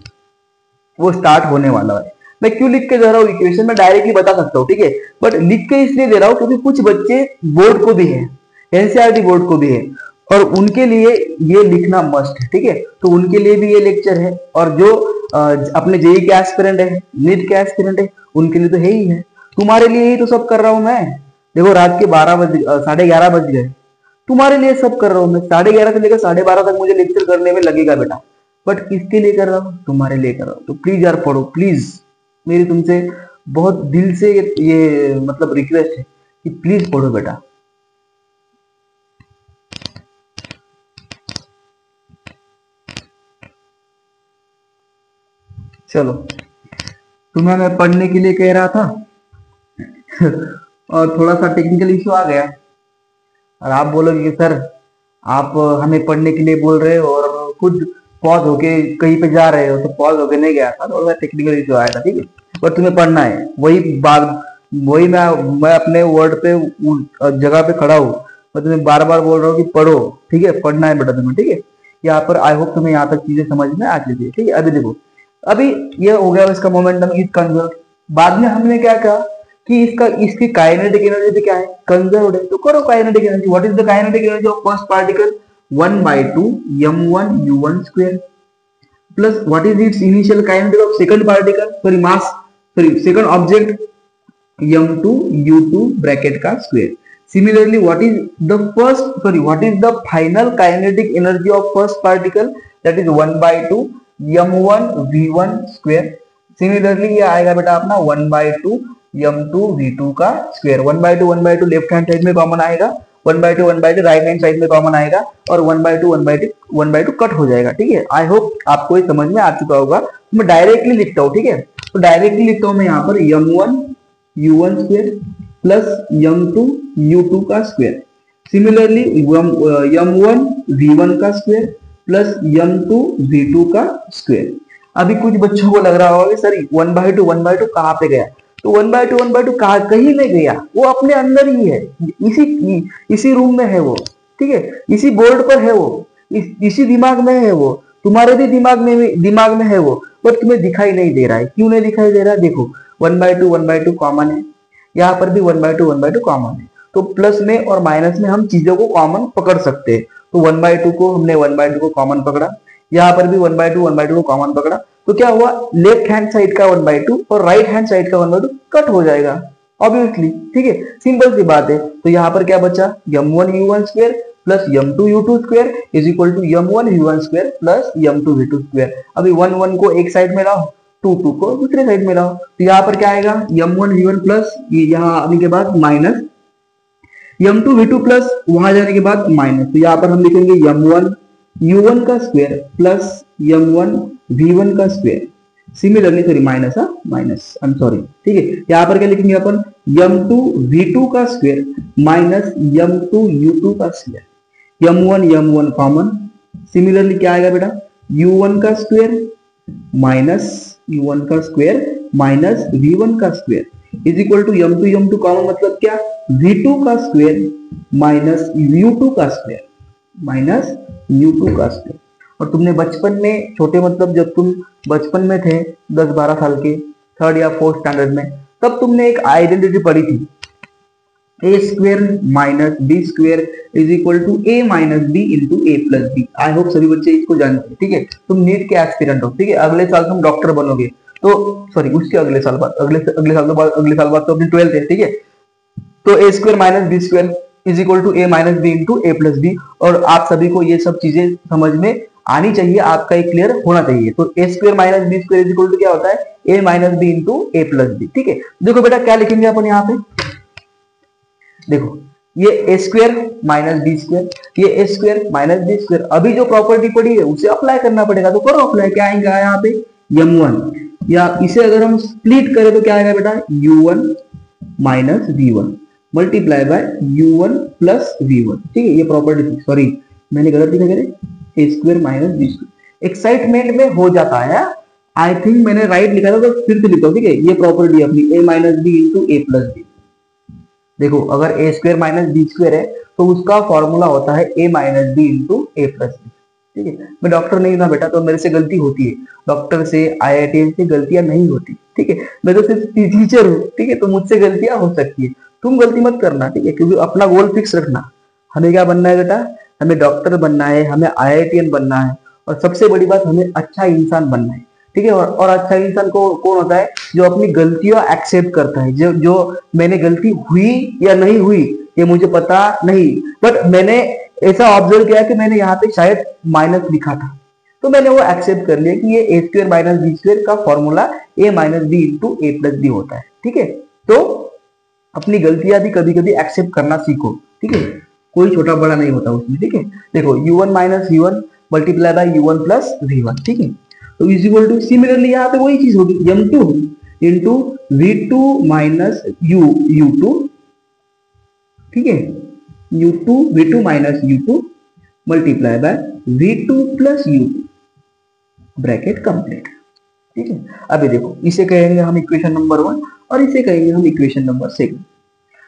वो स्टार्ट होने वाला है। मैं क्यों लिख के दे रहा हूँ इक्वेशन, में डायरेक्टली बता सकता हूँ, ठीक है, बट लिख के इसलिए दे रहा हूँ क्योंकि कुछ बच्चे बोर्ड को भी है, एनसीईआरटी बोर्ड को भी है, और उनके लिए ये लिखना मस्ट है, ठीक है। तो उनके लिए भी ये लेक्चर है, और जो अपने जेईई के एस्पिरेंट है, नीट के एस्पिरेंट है, उनके लिए तो है ही है। तुम्हारे लिए ही तो सब कर रहा हूं मैं। देखो रात के 11:30 बज गए, तुम्हारे लिए सब कर रहा हूं मैं। 11:30 से लेकर 12:30 तक मुझे लेक्चर करने में लगेगा बेटा, बट किसके लिए कर रहा हूँ, तुम्हारे लिए कर रहा हूँ। तो प्लीज यार पढ़ो, प्लीज, मेरी तुमसे बहुत दिल से ये मतलब रिक्वेस्ट है कि प्लीज पढ़ो बेटा। चलो, तुम्हें मैं पढ़ने के लिए कह रहा था और थोड़ा सा टेक्निकल इशू आ गया, और आप बोलोगे कि सर आप हमें पढ़ने के लिए बोल रहे हो और खुद पॉज होके कहीं पे जा रहे हो, तो पॉज होके नहीं गया था, थोड़ा सा टेक्निकल इशू आया था, ठीक है। पर तुम्हें पढ़ना है, वही मैं अपने वर्ड पे जगह पे खड़ा हूँ, मैं तुम्हें बार बार बोल रहा हूँ कि पढ़ो, ठीक है, पढ़ना है बेटा तुम्हें, ठीक है। यहाँ पर आई होप तुम्हें यहाँ तक चीजें समझ में आ चुकी है, ठीक है। अभी देखो, अभी ये हो गया इसका मोमेंटम इज कंजर्व। बाद में हमने क्या कहा कि इसकी काइनेटिक एनर्जी भी क्या है, कंजर्व्ड है। तो करो kinetic energy. What is the kinetic energy of first particle, 1/2 m1 u1 square plus what is it's initial kinetic of second particle, second object, m2 u2 bracket का square. Similarly, what is the final kinetic energy of first particle, that is 1/2 m1 v1 square। Similarly ये आएगा बेटा अपना 1/2 m2 v2 का square. 1/2 left hand side में common आएगा, 1/2 right hand side में common आएगा और 1/2 कट हो जाएगा। ठीक है, आई होप आपको ये समझ में आ चुका होगा। मैं डायरेक्टली लिखता हूँ, ठीक है, तो डायरेक्टली लिखता हूँ मैं यहाँ पर m1 u1 square plus m2 u2 का स्क्वायर। सिमिलरली m1 v1 का स्क्वायर प्लस m2 v2 का स्क्वायर। अभी कुछ बच्चों को लग रहा होगा सर 1/2 कहाँ पे गया, तो 1/2 कहीं नहीं गया, वो अपने अंदर ही है, इसी रूम में है वो। ठीक है, इसी बोर्ड पर है वो, इसी दिमाग में है वो, तुम्हारे भी दिमाग में है वो, पर तुम्हें दिखाई नहीं दे रहा है। क्यों नहीं दिखाई दे रहा है, देखो 1/2 कॉमन है, यहाँ पर भी 1/2 कॉमन है, तो प्लस में और माइनस में हम चीजों को कॉमन पकड़ सकते हैं। तो 1/2 को हमने 1/2 को कॉमन पकड़ा, यहाँ पर भी 1/2 को कॉमन पकड़ा, तो क्या हुआ, लेफ्ट हैंड साइड का 1/2 और राइट हैंड साइड का 1/2 कट हो जाएगा ऑब्वियसली। ठीक है, सिंपल सी बात है। तो यहाँ पर क्या बचा, m1 u1 square plus m2 u2 square is equal to m1 u1 square plus m2 v2 square. अभी 1 को एक साइड में लाओ, 2 को दूसरे साइड में लाओ, तो यहाँ पर क्या आएगा, m1 v1 प्लस यहाँ आने के बाद माइनस m2 v2 प्लस वहां जाने के बाद माइनस, तो यहाँ पर हम लिखेंगे m1 u1 का स्क्वायर प्लस m1 v1 का square. Similarly minus I am sorry, ठीक है, यहाँ पर क्या लिखेंगे अपन, m2 v2 का स्क्वायर माइनस m2 u2 का स्क्वायर। m1 कॉमन, सिमिलरली क्या आएगा बेटा, u1 का स्क्वायर माइनस v1 का square is equal to m2 common मतलब क्या, v2 का स्क्वायर माइनस u2 का स्क्वायर और तुमने बचपन में छोटे मतलब जब तुम बचपन में थे 10-12 साल के, 3rd या 4th स्टैंडर्ड में, तब तुमने एक आइडेंटिटी पढ़ी थी, a square minus b square is equal to a minus b into a plus b। I hope सभी बच्चे इसको जानते हैं। ठीक है, तुम नीट के एस्पिरेंट हो, ठीक है, अगले साल तुम डॉक्टर बनोगे, तो सॉरी उसके अगले साल बाद तो अपनी 12th है। ठीक है, तो a square minus b square is equal to a minus b into a plus b, और आप सभी को ये सब चीजें समझ में आनी चाहिए, आपका एक क्लियर होना चाहिए। तो a square minus b square is equal to क्या होता है, a minus b into a plus b। ठीक है, देखो बेटा क्या लिखेंगे अपन यहाँ पे, देखो ये a square minus b square, ये a square minus b square. अभी जो प्रॉपर्टी पड़ी है उसे अप्लाई करना पड़ेगा, तो करो अप्लाई। क्या आएगा यहाँ पे m1, या इसे अगर हम स्प्लिट करें तो क्या आएगा बेटा, u1 minus v1 multiply by u1 plus v1। ठीक है, ये प्रॉपर्टी थी, सॉरी मैंने गलत लिखा, a square minus b square excitement में हो जाता है, आई थिंक मैंने राइट लिखा था तो फिर से लिखता हूँ। ठीक है, ये प्रॉपर्टी अपनी a minus b into a plus b। देखो अगर a square minus b square है तो उसका फॉर्मूला होता है a minus b into a plus b। ठीक है, मैं डॉक्टर नहीं था बेटा, तो मेरे से गलती होती है, डॉक्टर से IIT से गलतियां नहीं होती। ठीक है, मैं तो सिर्फ टीचर हूँ, ठीक है, तो मुझसे गलतियां हो सकती है, तुम गलती मत करना। ठीक है, क्योंकि अपना गोल फिक्स रखना, हमें क्या बनना है बेटा, हमें डॉक्टर बनना है, हमें IITian बनना है, और सबसे बड़ी बात हमें अच्छा इंसान बनना है। ठीक है, और अच्छा इंसान को कौन होता है, जो अपनी गलतियां एक्सेप्ट करता है, जो मैंने गलती हुई या नहीं हुई ये मुझे पता नहीं, बट मैंने ऐसा ऑब्जर्व किया कि मैंने यहाँ पे शायद माइनस लिखा था, तो मैंने वो एक्सेप्ट कर लिया कि ये a square minus b square का formula a minus b into a plus b होता है। ठीक है, तो अपनी गलतियां भी कभी कभी एक्सेप्ट करना सीखो। ठीक है, कोई छोटा बड़ा नहीं होता उसमें। ठीक है, देखो u1 minus v1 multiply by u1 plus v1। ठीक है, तो इज इक्वल टू, सिमिलरली यहाँ पे वही चीज होगी, m2 into v2 minus u2। ठीक है, v2 minus u2 multiply by v2 plus u2 bracket complete. ठीक है, अभी देखो इसे कहेंगे हम इक्वेशन नंबर 1 और इसे कहेंगे हम इक्वेशन नंबर 2।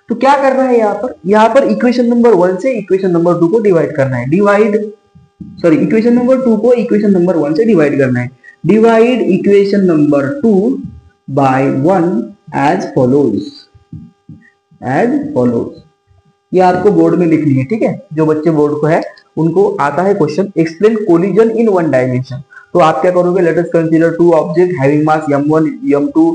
तो क्या करना है यहाँ पर इक्वेशन नंबर 1 से इक्वेशन नंबर 2 को डिवाइड करना है, इक्वेशन नंबर 2 को इक्वेशन नंबर 1 से डिवाइड करना है। Divide equation number 2 by 1 as follows. As follows. ये आपको बोर्ड में लिखनी है, ठीक है। जो बच्चे बोर्ड को है उनको आता है question, explain collision in one dimension. तो आप क्या करोगे, let us consider two object having mass m1 m2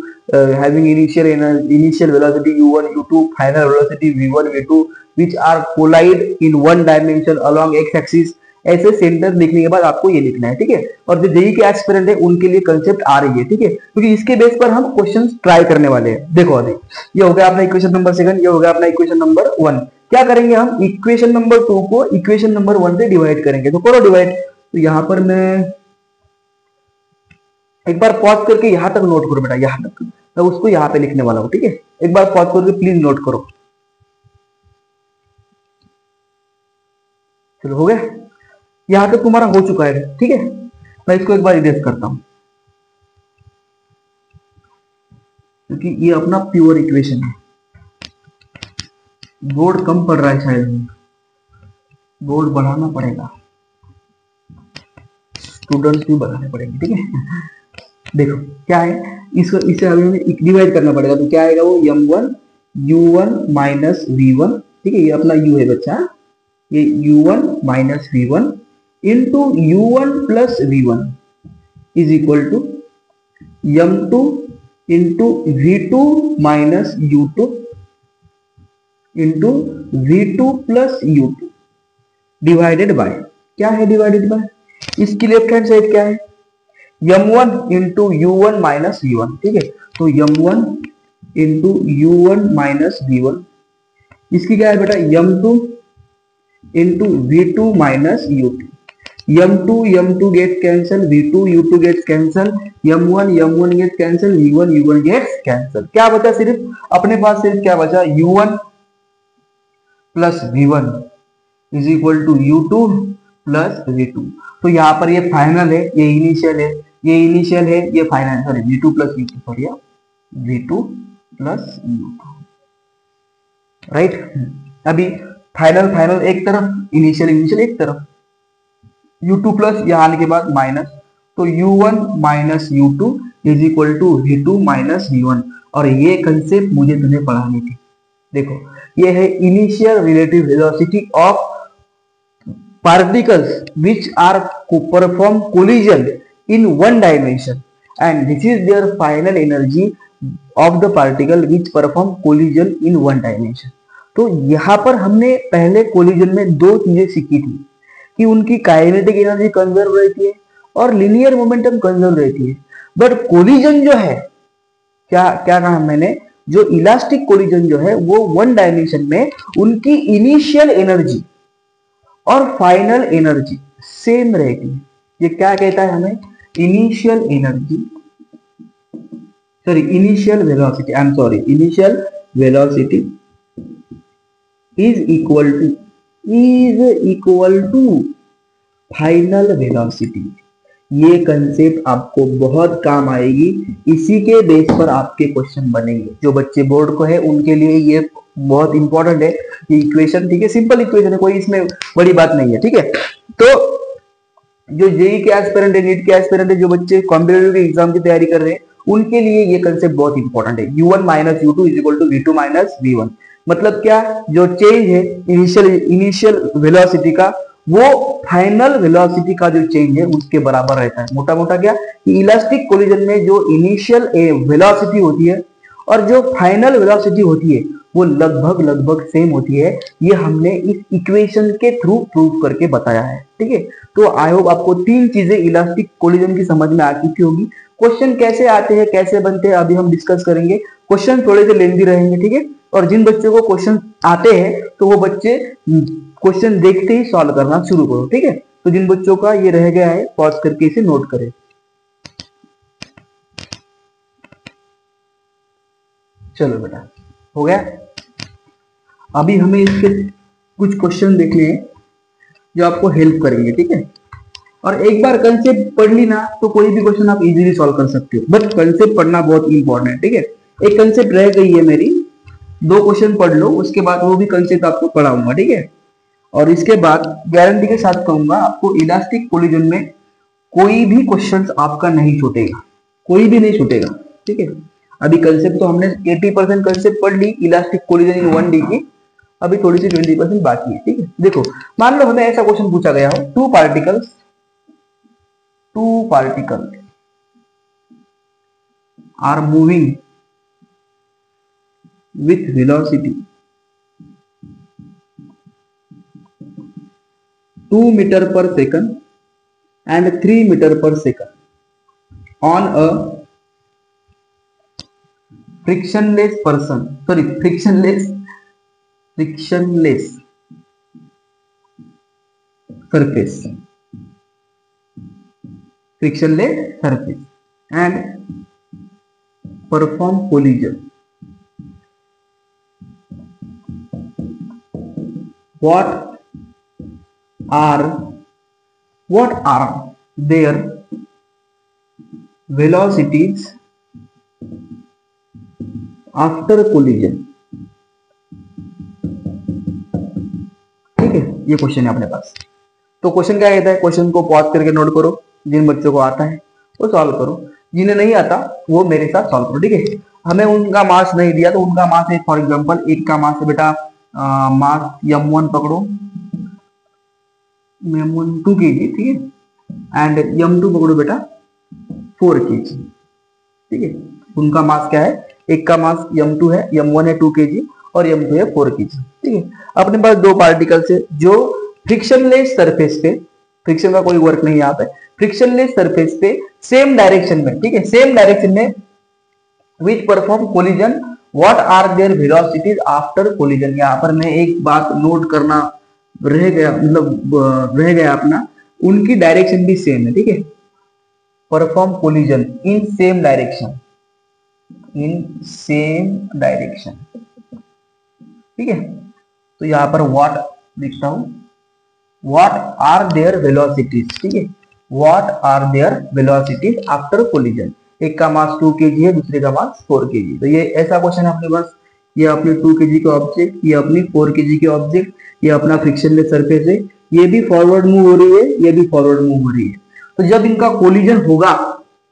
having initial velocity u1 u2 final velocity v1 v2 which are collide in one dimension along x axis। ऐसे sentence लिखने के बाद आपको ये लिखना है, ठीक है। और जो जेई के एस्पिरेंट है उनके लिए कंसेप्ट आ रही है, ठीक है, क्योंकि इसके बेस पर हम क्वेश्चन ट्राई करने वाले हैं। देखो अभी ये हो गया अपना इक्वेशन नंबर सेकंड, ये हो गया अपना इक्वेशन नंबर वन। क्या करेंगे हम, इक्वेशन नंबर टू को इक्वेशन नंबर वन से डिवाइड करेंगे। तो करो डिवाइड। तो यहां पर मैं एक बार पॉज करके यहां तक नोट करो बेटा, यहां तक मैं उसको यहां पे लिखने वाला हूं, ठीक है। एक बार पॉज करके प्लीज नोट करो। चलो हो गया, यहां तक तुम्हारा हो चुका है, ठीक है। मैं इसको एक बार इरेज करता हूं क्योंकि ये अपना प्योर इक्वेशन है। बोर्ड कम पड़ रहा है शायद, बोर्ड बढ़ाना पड़ेगा, स्टूडेंट्स भी बढ़ाने पड़ेंगे, ठीक है। देखो क्या है, इसको इसे हमें डिवाइड करना पड़ेगा। तो क्या आएगा वो m1 u1 माइनस v1, ठीक है। ये अपना u है बच्चा, ये u1 minus v1 into u1 plus v1 is equal to m2 into v2 minus u2 into v2 plus u2 by बाय, क्या है डिवाइडेड बाय, इसकी लेफ्ट हैंड साइड क्या है, m1 into u1 minus v1, ठीक है। तो m1 into u1 minus v1, इसकी क्या है बेटा m2 into v2 minus u2, m2 get cancel, v2 u2 get cancel, m1 get cancel, v1 get cancel. क्या बचा, सिर्फ अपने पास सिर्फ क्या बचा, u1 plus v1 is equal to u2 plus v2। तो यहाँ पर ये फाइनल है, ये इनिशियल है, ये इनिशियल है, ये final, sorry v2 plus u2, sorry v2 plus u2, right. अभी फाइनल फाइनल एक तरफ, इनिशियल इनिशियल एक तरफ, u2 प्लस यहाँ आने के बाद माइनस, तो u1 minus u2 is equal to v2 minus v1। और ये कंसेप्ट मुझे तुम्हें पढ़ानी थी। देखो ये है initial relative velocity of particles which are perform collision in one dimension and this is their final energy of the particle which perform collision in one dimension। तो यहाँ पर हमने पहले कोलिजन में दो चीजें सीखी थी कि उनकी काइनेटिक एनर्जी कंजर्व रहती है और लिनियर मोमेंटम कंजर्व रहती है। बट कोलिजन जो है, क्या क्या कहा मैंने, जो इलास्टिक कोलिजन जो है वो वन डायमेंशन में उनकी इनिशियल एनर्जी और फाइनल एनर्जी सेम रहती है। ये क्या कहता है हमें, initial energy, sorry initial velocity, I am sorry, initial velocity is equal to final velocity. ये कंसेप्ट आपको बहुत काम आएगी, इसी के बेस पर आपके क्वेश्चन बनेंगे। जो बच्चे बोर्ड को है उनके लिए ये बहुत इंपॉर्टेंट है ये इक्वेशन, ठीक है। सिंपल इक्वेशन है, कोई इसमें बड़ी बात नहीं है, ठीक है। तो जो जेई के एस्पिरेंट है, नीट के एस्पिरेंट है, जो बच्चे कॉम्पिटिटिव एग्जाम की तैयारी कर रहे हैं उनके लिए ये कंसेप्ट बहुत इंपॉर्टेंट है। u1 minus u2 is equal to v2 minus v1। मतलब क्या, जो चेंज है इनिशियल वेलोसिटी का वो फाइनल वेलोसिटी का जो चेंज है उसके बराबर रहता है। मोटा मोटा क्या, इलास्टिक कोलिजन में जो इनिशियल वेलोसिटी होती है और जो फाइनल वेलोसिटी होती है वो लगभग सेम होती है। ये हमने इस इक्वेशन के थ्रू प्रूव करके बताया है, ठीक है। तो आई होप आपको तीन चीजें इलास्टिक कोलिजन की समझ में आ चुकी होगी। क्वेश्चन कैसे आते हैं, कैसे बनते हैं, अभी हम डिस्कस करेंगे। क्वेश्चन थोड़े से लेंदी रहेंगे, ठीक है। और जिन बच्चों को क्वेश्चन आते हैं तो वो बच्चे क्वेश्चन देखते ही सॉल्व करना शुरू करो, ठीक है। तो जिन बच्चों का ये रह गया है पॉज करके इसे नोट करें। चलो बेटा हो गया। अभी हमें इसके कुछ क्वेश्चन देखने हैं जो आपको हेल्प करेंगे, ठीक है। और एक बार कंसेप्ट पढ़ ली ना तो कोई भी क्वेश्चन आप इजीली सॉल्व कर सकते हो, बट कंसेप्ट पढ़ना बहुत इंपॉर्टेंट है, ठीक है। एक कंसेप्ट रह गई है मेरी, दो क्वेश्चन पढ़ लो, उसके बाद वो भी कंसेप्ट आपको पढ़ाऊंगा, ठीक है। और इसके बाद गारंटी के साथ कहूंगा आपको इलास्टिक कोलिजन में कोई भी क्वेश्चन आपका नहीं छूटेगा, कोई भी नहीं छूटेगा, ठीक है। अभी कंसेप्ट तो हमने 80% कंसेप्ट पढ़ ली इलास्टिक कोलिजन इन 1D की, अभी थोड़ी सी 20% बाकी है। ठीक है, देखो मान लो हमें ऐसा क्वेश्चन पूछा गया हो, two particles are moving with velocity 2 metre per second and 3 meter per second on a frictionless surface and perform collision. What are their velocities after collision? ठीक है, ये क्वेश्चन है अपने पास। तो क्वेश्चन क्या कहता है, क्वेश्चन को पॉज करके नोट करो, जिन बच्चों को आता है वो सॉल्व करो, जिन्हें नहीं आता वो मेरे साथ सॉल्व करो। ठीक है, हमें उनका मास नहीं दिया तो उनका मास है, फॉर एग्जांपल एक का मास है बेटा मास m1 पकड़ो, m1 2 kg, ठीक है, एंड m2 पकड़ो बेटा 4 kg। ठीक है, उनका मास क्या है, एक का मास m2 है, m1 है 2 kg और m2 है 4 kg। ठीक है, अपने पास दो पार्टिकल्स है जो फ्रिक्शनलेस सरफेस पे, फ्रिक्शन का कोई वर्क नहीं यहाँ पे, फ्रिक्शनलेस सरफेस पे सेम डायरेक्शन में, ठीक है, सेम डायरेक्शन में which perform collision, what are their velocities after collision. यहाँ पर मैं एक बात नोट करना रह गया, मतलब रह गया अपना, उनकी डायरेक्शन भी सेम है। ठीक है, perform collision in same direction, ठीक है। तो यहाँ पर व्हाट लिखता हूं, व्हाट आर देयर वेलोसिटीज, ठीक है, what are their velocities after collision. एक का मास 2 kg है, दूसरे का मास 4 kg। तो ये ऐसा क्वेश्चन है अपने पास, ये अपने 2 kg के ऑब्जेक्ट, ये अपनी 4 kg के ऑब्जेक्ट, ये अपना फ्रिक्शनलेस सरफेस है, ये भी फॉरवर्ड मूव हो रही है, ये भी फॉरवर्ड मूव हो रही है। तो जब इनका कोलिजन होगा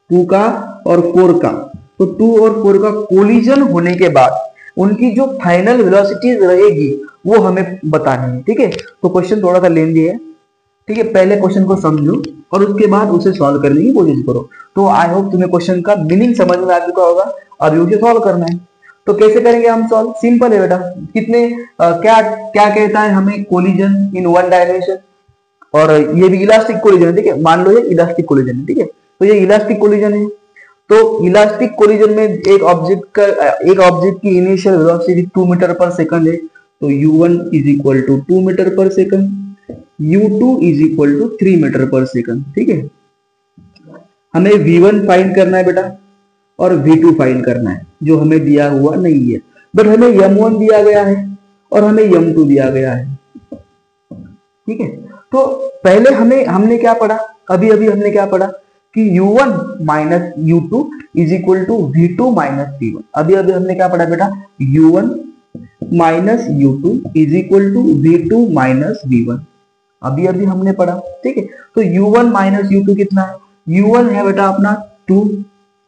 2 का और 4 का, तो 2 और 4 का कोलिजन होने के बाद उनकी जो फाइनल वेलोसिटीज रहेगी वो हमें बतानी है। ठीक है, तो क्वेश्चन थोड़ा सा लेंदी है। ठीक है, पहले क्वेश्चन को समझो और उसके बाद उसे सॉल्व करने की कोशिश करो। तो आई होप तुम्हें क्वेश्चन का मीनिंग समझ में आ चुका होगा, अभी उसे सॉल्व करना है। तो कैसे करेंगे हम सॉल्व, सिंपल है बेटा, कितने क्या क्या कहता है हमें, कोलिजन इन 1 डायमेंशन, और ये भी इलास्टिक कोलिजन है। ठीक है, मान लो ये इलास्टिक कोलिजन है। ठीक है, तो ये इलास्टिक कोलिजन है, तो इलास्टिक कोलिजन में एक ऑब्जेक्ट की initial velocity 2 metre per second है, तो u1 is equal to 2 metre per second, u2 is equal to 3 metre per second. ठीक है, हमें v1 फाइंड करना है बेटा और v2 फाइंड करना है, जो हमें दिया हुआ नहीं है, बट हमें m1 दिया गया है और हमें m2 दिया गया है। ठीक है, तो पहले हमने क्या पढ़ा, अभी हमने क्या पढ़ा कि u1 minus u2 is equal to v2 minus v1। अभी हमने क्या पढ़ा बेटा, u1 minus u2 is equal to v2 minus v1, अभी हमने पढ़ा। ठीक है, तो u1 माइनस u2 कितना है, u1 है बेटा अपना 2,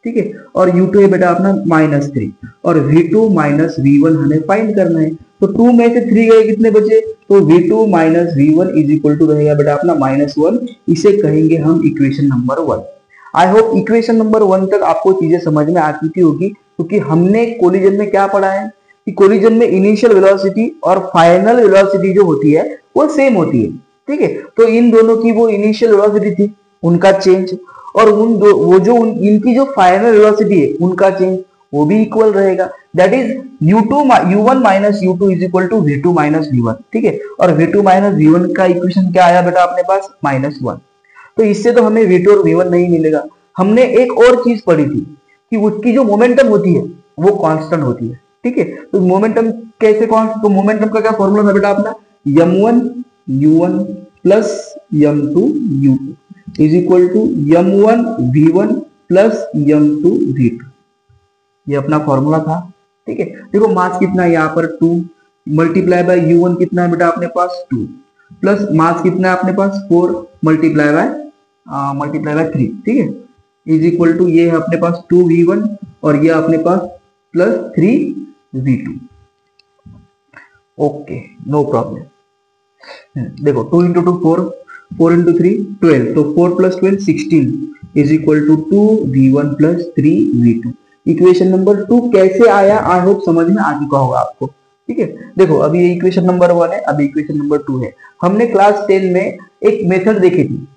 ठीक है, और u2 है बेटा अपना -3, और v2 माइनस v1 हमें फाइंड करना है। तो 2 में से 3 गए, कितने बचे, तो v2 minus v1 is equal to रहेगा बेटा अपना -1, इसे कहेंगे हम equation number 1। I hope equation number 1 तक आपको चीजें समझ में आ चुकी होगी, क्योंकि हमने कोलिजन में क्या पढ़ा है कि कोलिजन में इनिशियल वेलोसिटी और फाइनल वेलोसिटी जो होती है वो सेम होती है। ठीक है, तो इन दोनों की वो इनिशियल वेलोसिटी थी, उनका चेंज, और इनकी जो फाइनल वेलोसिटी है उनका चेंज वो भी इक्वल रहेगा, that is u1 minus u2 is equal to v2 minus v1। ठीक है, और v2 माइनस v1 का इक्वेशन क्या आया बेटा अपने पास, -1। तो इससे तो हमें v2 और v1 नहीं मिलेगा। हमने एक और चीज पढ़ी थी कि उसकी जो मोमेंटम होती है वो कांस्टेंट होती है। ठीक है, तो मोमेंटम कैसे, तो मोमेंटम का क्या फॉर्मूला था बेटा अपना, m1 u1 plus m2 u2 is equal to m1 v1 plus m2 v2, ये अपना फॉर्मूला था। ठीक है, देखो मास कितना है यहाँ पर 2 मल्टीप्लाई बाय u1 कितना है बेटा अपने पास 2, प्लस मास कितना है अपने पास 4 मल्टीप्लाई बाय 3। ठीक है, इज इक्वल टू ये है अपने पास 2v1 और ये अपने पास plus 3v2। Okay, no problem. देखो 2 इंटू 2 4, 4 इंटू 3 12, तो 4 plus 12 16 is equal to 2v1 plus 3v2। Equation number 2 कैसे आया, आई होप समझ में आ चुका होगा आपको। ठीक है, देखो अभी ये इक्वेशन नंबर 1 है, अभी इक्वेशन नंबर 2 है। हमने क्लास 10 में एक मेथड देखी थी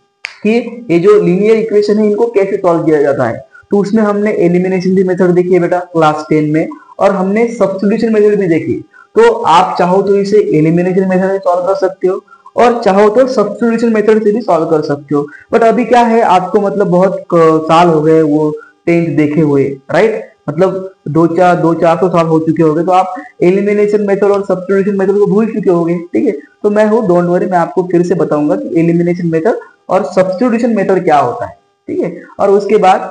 कि ये जो लीनियर इक्वेशन है इनको कैसे सॉल्व किया जाता है, तो उसमें हमने एलिमिनेशन की मेथड देखी है बेटा क्लास 10 में, और हमने सब्स्टिट्यूशन मेथड भी देखी। तो आप चाहो तो इसे एलिमिनेशन मेथड से सॉल्व कर सकते हो और चाहो तो सब्स्टिट्यूशन मेथड से भी सॉल्व कर सकते हो। बट अभी क्या है, आपको मतलब बहुत साल हो गए वो 10th देखे हुए, राइट, मतलब 200-400 साल हो चुके होंगे, तो आप एलिमिनेशन मेथड और सब्स्टिट्यूशन मेथड को भूल चुके होंगे। ठीक है, तो मैं हूँ, डोंट वरी, मैं आपको फिर से बताऊंगा कि एलिमिनेशन मेथड और सब्स्टिट्यूशन मेथड क्या होता है। ठीक है, और उसके बाद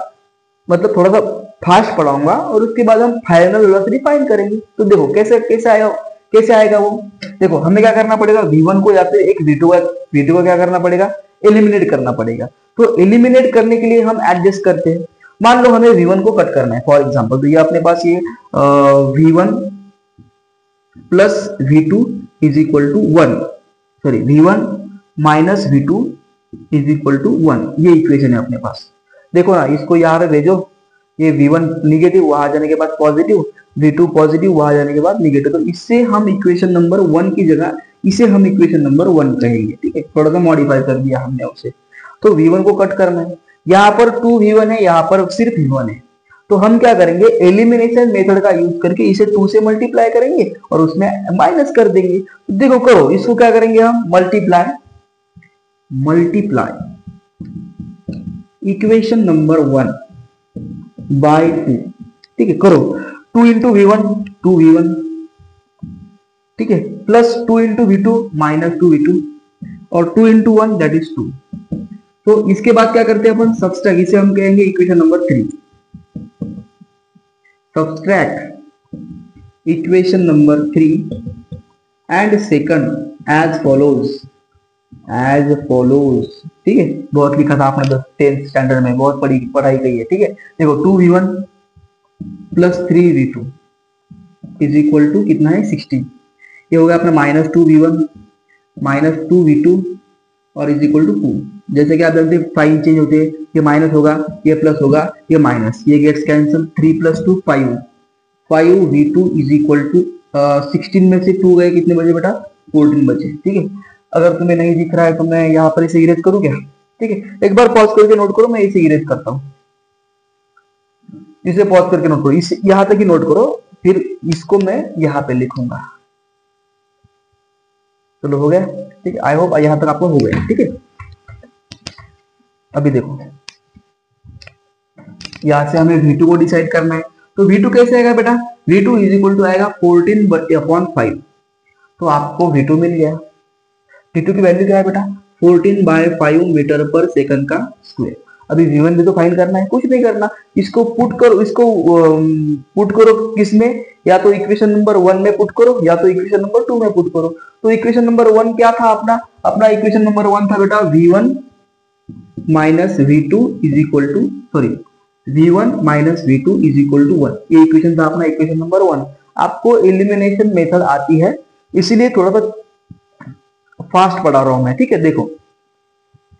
मतलब थोड़ा सा फास्ट पढ़ाऊंगा और उसके बाद हम फाइनल वेलोसिटी फाइंड करेंगे। तो देखो कैसे आएगा वो। देखो हमें क्या करना पड़ेगा, v1 को या फिर एक v2 को क्या करना पड़ेगा, एलिमिनेट करना पड़ेगा। तो एलिमिनेट करने के लिए हम एडजस्ट करते हैं। मान लो हमें v1 को कट करना है फॉर एग्जांपल, तो ये अपने पास ये v1 plus v2 is equal to 1, sorry v1 minus v2 is equal to 1, ये इक्वेशन है अपने पास। देखो ना, इसको यहाँ पे भेजो, ये v1 निगेटिव वहां जाने के बाद पॉजिटिव, v2 पॉजिटिव वहां जाने के बाद निगेटिव, तो इससे हम इक्वेशन नंबर 1 की जगह इसे हम इक्वेशन नंबर 1 कहेंगे। ठीक है, थोड़ा सा मॉडिफाई कर दिया हमने उसे। तो v1 को कट करना है, यहाँ पर 2v1 है, यहाँ पर सिर्फ v1 है, तो हम क्या करेंगे, एलिमिनेशन मेथड का यूज करके इसे 2 से मल्टीप्लाई करेंगे और उसमें माइनस कर देंगे। तो देखो करो, इसको क्या करेंगे हम, मल्टीप्लाई इक्वेशन नंबर 1 बाय 2। ठीक है, करो 2 इंटू v1 2v1, ठीक है, plus 2 into v2 minus 2v2 और 2 इंटू 1 दैट इज 2। तो इसके बाद क्या करते हैं अपन, सब्सट्रैक्ट, इसे हम कहेंगे equation number 3। Subtract equation number 3 and second as follows. ठीक है, बहुत लिखा था आपने 10th स्टैंडर्ड में, बहुत पढ़ाई गई है। ठीक है, देखो 2v1 plus 3v2 is equal to कितना है, 16। ये हो गया अपना माइनस 2v1 माइनस 2v2 और इज इक्वल टू 2। जैसे कि आप जानते हैं साइन चेंज होते हैं, ये माइनस होगा, ये प्लस होगा, ये माइनस, ये gets cancel, 3 plus 2 5v2 is equal to 16 में से 2 गए, कितने बचे बेटा, 14 बचे। ठीक है, अगर तुम्हें नहीं दिख रहा है तो मैं यहाँ पर इसे इरेज करूँ क्या। ठीक है, एक बार पॉज करके नोट करो, मैं इसे इरेज करता हूँ, इसे पॉज करके नोट करो, इसे यहाँ तक ही नोट करो, फिर इसको मैं यहाँ पे लिखूंगा। चलो हो गया। ठीक है, आई होप यहाँ तक आपको हो गया। ठीक है, अभी देखो यहाँ से हमें v2 को डिसाइड करना है, तो v2 कैसे आएगा बेटा, v2 इज इक्वल टू आएगा 14/5। तो आपको v2 मिल गया। v2 की वैल्यू क्या है बेटा, 14/5 मीटर पर सेकंड का स्क्वायर। अभी v1 भी तो फाइंड करना है, कुछ नहीं करना, इसको पुट करो किसमें, या तो इक्वेशन नंबर 1 में पुट करो या तो इक्वेशन नंबर 2 में पुट करो। तो इक्वेशन नंबर 1 क्या था अपना इक्वेशन नंबर 1 था बेटा v1 minus v2 is equal to, sorry v1 minus v2 is equal to 1, ये इक्वेशन था अपना इक्वेशन नंबर 1। आपको एलिमिनेशन मेथड आती है, इसीलिए थोड़ा सा फास्ट पढ़ा रहा हूं मैं। ठीक है, देखो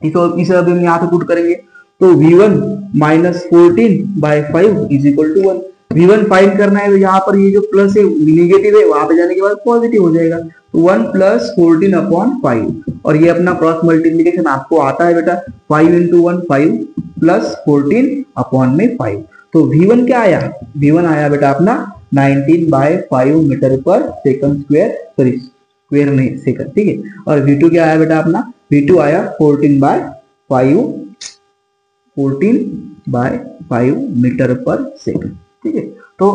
इसे अभी हम यहाँ पे पुट करेंगे, तो v1 minus 14/5 is equal to 1। v1 find करना है, तो यहाँ पर ये जो प्लस है निगेटिव है, वहां पे जाने के बाद पॉजिटिव हो जाएगा, तो 1 प्लस 14/5 और ये अपना क्रॉस मल्टीप्लीकेशन आपको आता है बेटा, 5 इंटू 1 5 प्लस 14/5। तो v1 क्या आया, v1 आया बेटा अपना 19/5 metre per second square, sorry square नहीं सेकंड। ठीक है, और v2 क्या आया बेटा अपना, v2 आया 14/5 मीटर पर सेकंड। ठीक है, तो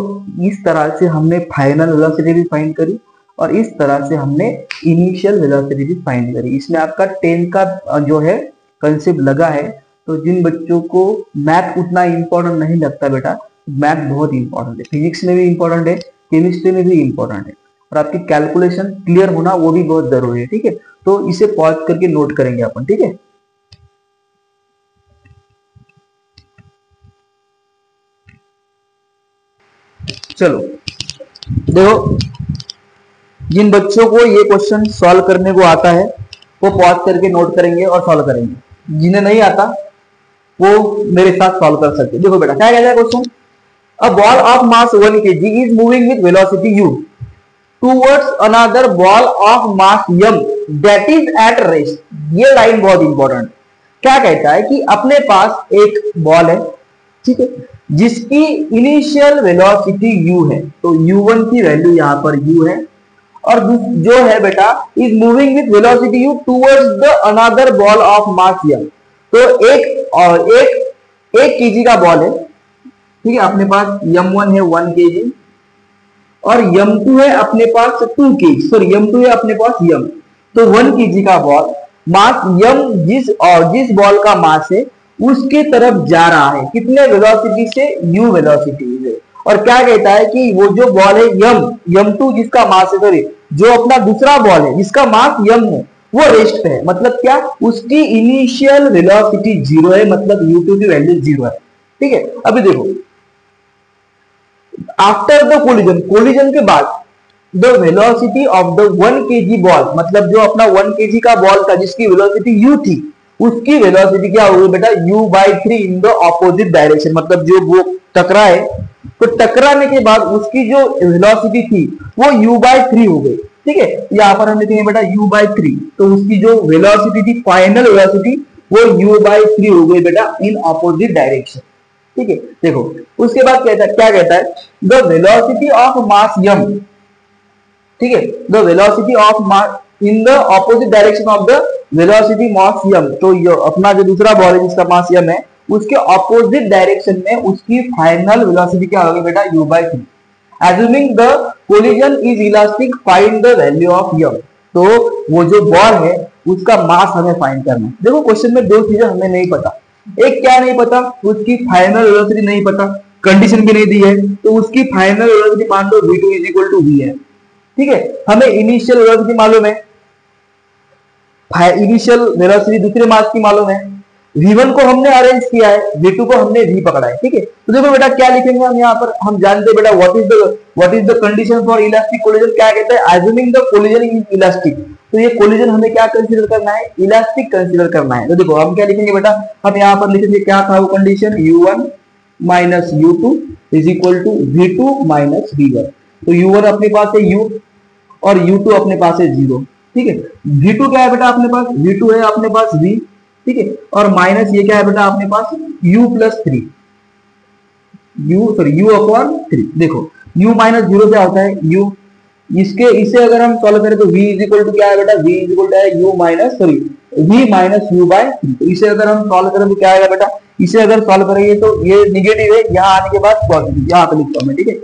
इस तरह से हमने फाइनल वेलोसिटी भी फाइंड करी और इस तरह से हमने इनिशियल वेलोसिटी भी फाइंड करी। इसमें आपका 10 का जो है कंसेप्ट लगा है। तो जिन बच्चों को मैथ उतना इंपॉर्टेंट नहीं लगता बेटा, मैथ बहुत इंपॉर्टेंट है, फिजिक्स में भी इंपॉर्टेंट है, केमिस्ट्री में भी इंपॉर्टेंट है, और आपकी कैलकुलेशन क्लियर होना वो भी बहुत जरूरी है। ठीक है, तो इसे पॉज करके नोट करेंगे अपन। ठीक है, चलो देखो, जिन बच्चों को ये क्वेश्चन सॉल्व करने को आता है वो पॉज करके नोट करेंगे और सॉल्व करेंगे, जिन्हें नहीं आता वो मेरे साथ सॉल्व कर सकते। देखो बेटा क्या कहता है question, a ball of mass 1 kg is moving with velocity u towards another ball of mass m that is at rest. ये लाइन बहुत इंपॉर्टेंट, क्या कहता है कि अपने पास एक बॉल है, ठीक है, जिसकी इनिशियल वेलोसिटी u है, तो u1 की वैल्यू यहां पर u है, और जो है बेटा is moving with velocity u towards the another ball of mass m। तो एक केजी का बॉल है, ठीक है, अपने पास m1 है 1 kg और m2 है अपने पास 2 kg, सॉरी m2 है अपने पास m, तो 1 kg का बॉल मास m जिस बॉल का मास है उसके तरफ जा रहा है, कितने वेलोसिटी से, u वेलोसिटी से। और क्या कहता है कि वो जो बॉल है m2 जिसका मास है, सॉरी जो अपना दूसरा बॉल है जिसका मास m है वो रेस्ट पे है, मतलब क्या, उसकी इनिशियल वेलोसिटी 0 है, मतलब u2 की वैल्यू 0 है, ठीक है। अभी देखो आफ्टर द कोलिजन के बाद the velocity of the 1 kg ball, मतलब जो अपना 1 kg का बॉल था जिसकी वेलोसिटी u थी, उसकी वेलोसिटी क्या होगी बेटा, u/3 in the opposite direction, मतलब जो वो टकराए तो टकराने के बाद उसकी जो वेलोसिटी थी वो u/3 हो गई, ठीक है। यहाँ पर हम लिखेंगे बेटा u/3, तो उसकी जो वेलोसिटी थी, फाइनल वेलोसिटी, वो u/3 हो गई बेटा इन ऑपोजिट डायरेक्शन, ठीक है। देखो उसके बाद क्या कहता है, the velocity of mass m, ठीक है, the velocity of mass in the opposite direction of the velocity mass m, तो ये अपना जो दूसरा बॉल है जिसका मास m है उसके ऑपोजिट डायरेक्शन में उसकी फाइनल वेलोसिटी क्या होगी बेटा, u/3। Assuming the collision is elastic, find the value of m। तो वो जो बॉल है उसका मास हमें फाइंड करना है। देखो क्वेश्चन में दो चीजें हमें नहीं पता, एक क्या नहीं पता, उसकी फाइनल वेलोसिटी नहीं पता, कंडीशन भी नहीं दी है, तो उसकी फाइनल वेलोसिटी मान लो v2 = v है, ठीक है। हमें इनिशियल वेलोसिटी मालूम है, इनिशियल वेलोसिटी दूसरे मास की मालूम है, v1 को हमने अरेंज किया है, v2 को हमने v पकड़ा है, ठीक है। तो देखो बेटा क्या लिखेंगे हम यहाँ पर, हम जानते हैं बेटा what is the condition for elastic collision, क्या कहता है, assuming the collision is elastic, तो ये कोलिजन हमें क्या कंसीडर करना है, इलास्टिक कंसीडर करना है। तो देखो हम क्या लिखेंगे बेटा, हम यहाँ पर लिखेंगे क्या था वो condition, u1 - u2 = v2 - v1। तो u1 अपने पास है u और u2 अपने पास है 0, ठीक है। v2 क्या है बेटा अपने पास, v2 है अपने पास v, ठीक है, और माइनस ये क्या है बेटा अपने पास u+3, u/3। देखो u - 0 क्या होता है, u, इसे अगर हम सॉल्व करें तो v = क्या है बेटा, v = v - u/3। तो इसे अगर हम सॉल्व करें तो क्या आएगा बेटा, इसे अगर सॉल्व करेंगे तो ये निगेटिव है, यहाँ आने के बाद पॉजिटिव, यहाँ पे लिखता हूं मैं, ठीक है,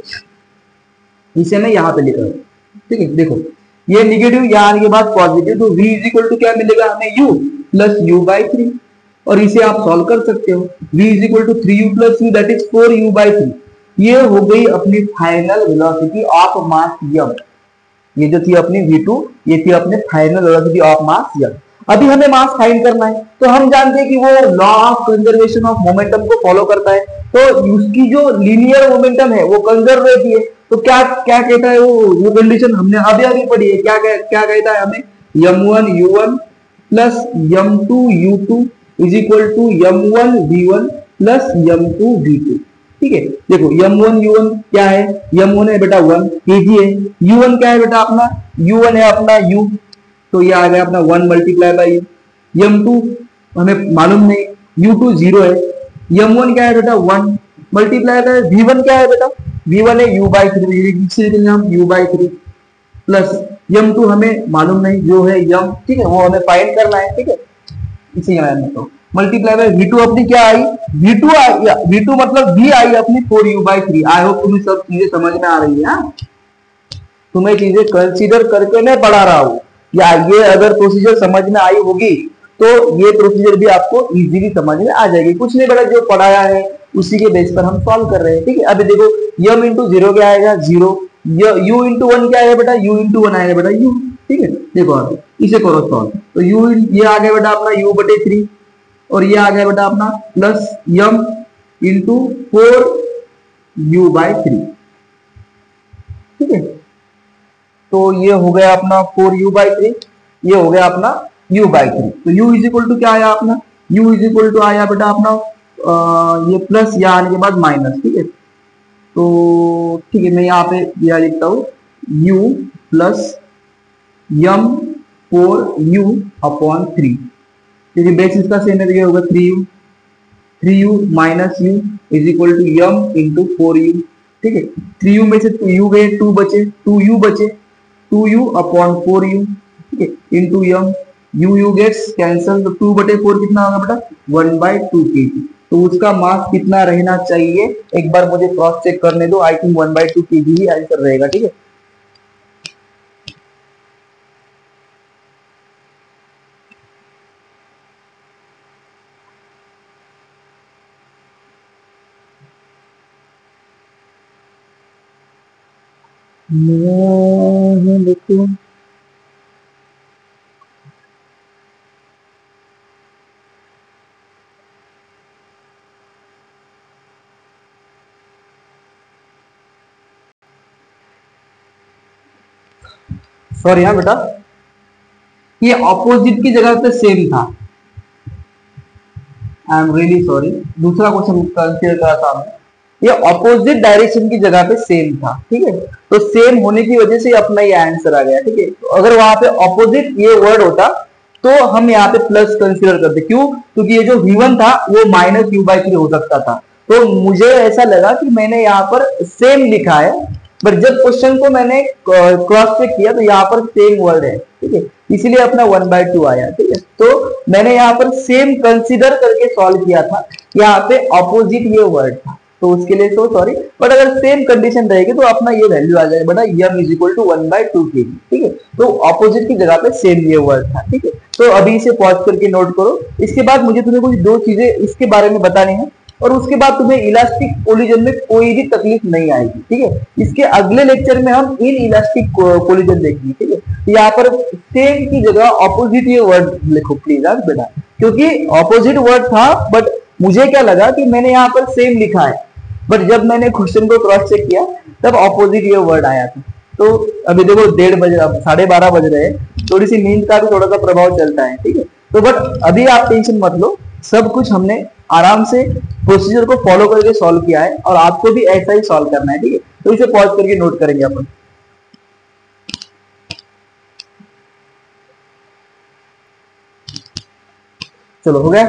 इसे मैं यहाँ पे लिख रहा हूँ, ठीक है। देखो ये निगेटिव, यहाँ आने के बाद पॉजिटिव, तो v = क्या मिलेगा हमें, u + u/3, और इसे आप सॉल्व कर सकते हो, v = 3u + u that is 4u/3। ये हो गई अपनी final velocity of mass m, ये जो थी अपनी v2, ये थी अपने final velocity of mass m। अभी हमें मास फाइंड करना है, तो हम जानते हैं कि वो law of conservation of momentum को फॉलो करता है, तो उसकी जो लीनियर मोमेंटम है वो कंजर्व रहती है। तो क्या क्या कहता है वो कंडीशन हमने अभी पढ़ी है, क्या कहता है हमें, m1 u1 + m2 u2 = m1 v1 + m2 v2, ठीक है। देखो m1 u1 क्या है, m1 है बेटा 1 kg है, u1 क्या है बेटा अपना, u1 है अपना u, तो ये आ गया अपना 1 × u, m2 हमें मालूम नहीं, u2 0 है, m1 क्या है बेटा 1 × v1 क्या है बेटा, v1 है u/3, हम u/3 प्लस m2 हमें मालूम नहीं जो है m, ठीक है, वो हमें फाइंड करना है, ठीक है। इसी तो मल्टीप्लाई बाय v2 अपनी क्या आई, v2 मतलब v आई अपनी 4u/3। आई होप तुम्हें सब चीजें समझ में आ रही है, तुम्हें चीजें कंसीडर करके मैं पढ़ा रहा हूँ, या ये अगर प्रोसीजर समझ में आई होगी तो ये प्रोसीजर भी आपको इजीली समझ में आ जाएगी। कुछ नहीं बेटा, जो पढ़ाया है उसी के बेस पर हम सॉल्व कर रहे हैं, ठीक है। अभी देखो m × 0 क्या आएगा, 0, u × 1 क्या आएगा बेटा, u × 1 आएगा बेटा u, ठीक है। देखो अभी इसे करो सॉल्व, तो u ये आ गया बेटा अपना u/3, और ये आ गया बेटा अपना प्लस m × 4u/3, ठीक है। तो ये हो गया अपना 4u/3, ये हो गया अपना u/3। तो u इज इक्वल टू क्या आया अपना, u इज इक्वल टू आया बेटा अपना ये प्लस यहाँ आने के बाद माइनस, ठीक है। तो ठीक है, मैं यहाँ पे यह लिखता हूँ u प्लस यम 4u/3, क्योंकि बेस इसका सेम है तो ये होगा 3u minus u is equal to M into 4u, ठीक है। 3u में से 2u गए, 2 बचे, 2u बचे, 2u/4u, ठीक है, इंटू यम, u गेट्स कैंसल, तो 2/4 कितना होगा बेटा 1/2 kg। तो उसका मास कितना रहना चाहिए, एक बार मुझे क्रॉस चेक करने दो, I think 1/2 kg he answer रहेगा, ठीक है। देखो सॉरी हाँ बेटा, ये ऑपोजिट की जगह पे सेम था, आई एम रियली सॉरी, दूसरा क्वेश्चन कंसीडर करा था हमने, ये ऑपोजिट डायरेक्शन की जगह पे सेम था, ठीक है। तो सेम होने की वजह से अपना ये आंसर आ गया, ठीक है। तो अगर वहां पे ऑपोजिट ये वर्ड होता तो हम यहाँ पे प्लस कंसीडर करते, क्यों, क्योंकि ये जो v1 था वो माइनस u/3 हो सकता था। तो मुझे ऐसा लगा कि मैंने यहाँ पर सेम लिखा है, बट जब क्वेश्चन को मैंने क्रॉस चेक किया तो यहाँ पर सेम वर्ड है, ठीक है, इसलिए अपना 1/2 आया, ठीक है। तो मैंने यहाँ पर सेम कंसीडर करके सॉल्व किया था, यहाँ पे ऑपोजिट ये वर्ड था, तो उसके लिए तो सॉरी, बट अगर सेम कंडीशन रहेगी तो अपना ये वैल्यू आ जाएगा बेटा m is equal to 1/2 kg, ठीक है। तो ऑपोजिट की जगह पे सेम ये वर्ड था, ठीक है। तो अभी इसे पॉज करके नोट करो। इसके बाद मुझे तुम्हें कुछ 2 चीजें इसके बारे में बतानी है, और उसके बाद तुम्हें इलास्टिक कोलिजन में कोई भी तकलीफ नहीं आएगी, ठीक है। इसके अगले लेक्चर में हम इन इलास्टिक कोलिजन देखेंगे, ठीक है। यहाँ पर सेम की जगह ऑपोजिट ये वर्ड लिखो प्लीज बेटा, क्योंकि ऑपोजिट वर्ड था, बट मुझे क्या लगा कि मैंने यहाँ पर सेम लिखा है, बट जब मैंने क्वेश्चन को क्रॉस चेक किया तब ऑपोजिट ये वर्ड आया था। तो अभी देखो 1:30 बज, 12:30 बज रहे हैं, थोड़ी सी नींद का भी थोड़ा सा प्रभाव चलता है, ठीक है। तो बट अभी आप टेंशन मत लो, सब कुछ हमने आराम से प्रोसीजर को फॉलो करके सॉल्व किया है, और आपको भी ऐसा ही सॉल्व करना है, ठीक है। तो इसे पॉज करके नोट करेंगे अपन। चलो हो गया।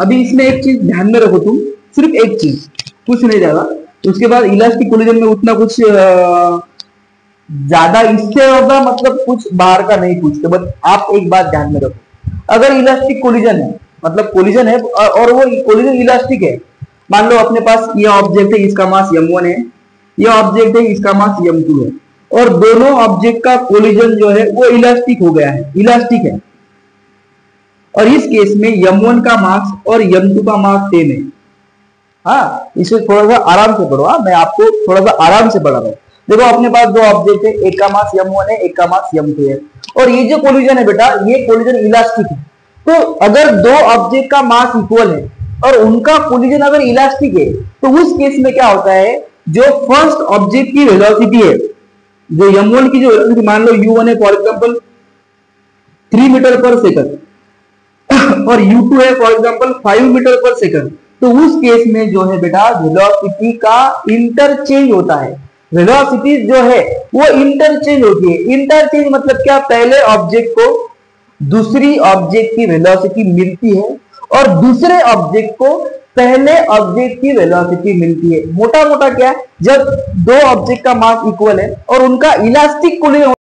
अभी इसमें एक चीज ध्यान में रखो, तुम सिर्फ एक चीज, कुछ नहीं जाएगा। उसके बाद इलास्टिक कोलिजन में उतना कुछ ज्यादा इससे होगा, मतलब कुछ बाहर का नहीं पूछते, बट आप एक बात ध्यान में रखो, अगर इलास्टिक कोलिजन है, मतलब कोलिजन है और वो कोलिजन इलास्टिक है, मान लो अपने पास ये ऑब्जेक्ट है, इसका मास m1 है, ये ऑब्जेक्ट है, इसका मास m2 है, और दोनों ऑब्जेक्ट का कोलिजन जो है वो इलास्टिक हो गया है, इलास्टिक है, और इस केस में m1 का मास और m2 का मास सेम है। हाँ, इसे थोड़ा सा आराम से पढ़ो, मैं आपको थोड़ा सा आराम से पढ़ा रहा हूँ। देखो अपने पास 2 ऑब्जेक्ट है, एक का मास m1 है, एक का मास m2 है, और ये जो कोलिजन है बेटा, ये कोलिजन इलास्टिक है। तो अगर 2 ऑब्जेक्ट का मास इक्वल है और उनका कोलिजन अगर इलास्टिक है, तो उस केस में क्या होता है, जो फर्स्ट ऑब्जेक्ट की वेलोसिटी है, जो m1 की जो वेलोसिटी मान लो u1 है for example 3 metre per second, और u2 है for example 5 metre per second, तो उस केस में जो है बेटा वेलोसिटी का इंटरचेंज होता है। वेलोसिटी जो है वो इंटरचेंज होती है। इंटरचेंज मतलब क्या, पहले ऑब्जेक्ट को दूसरी ऑब्जेक्ट की वेलोसिटी मिलती है और दूसरे ऑब्जेक्ट को पहले ऑब्जेक्ट की वेलोसिटी मिलती है। मोटा मोटा क्या है, जब 2 ऑब्जेक्ट का मास इक्वल है और उनका इलास्टिक कोलिजन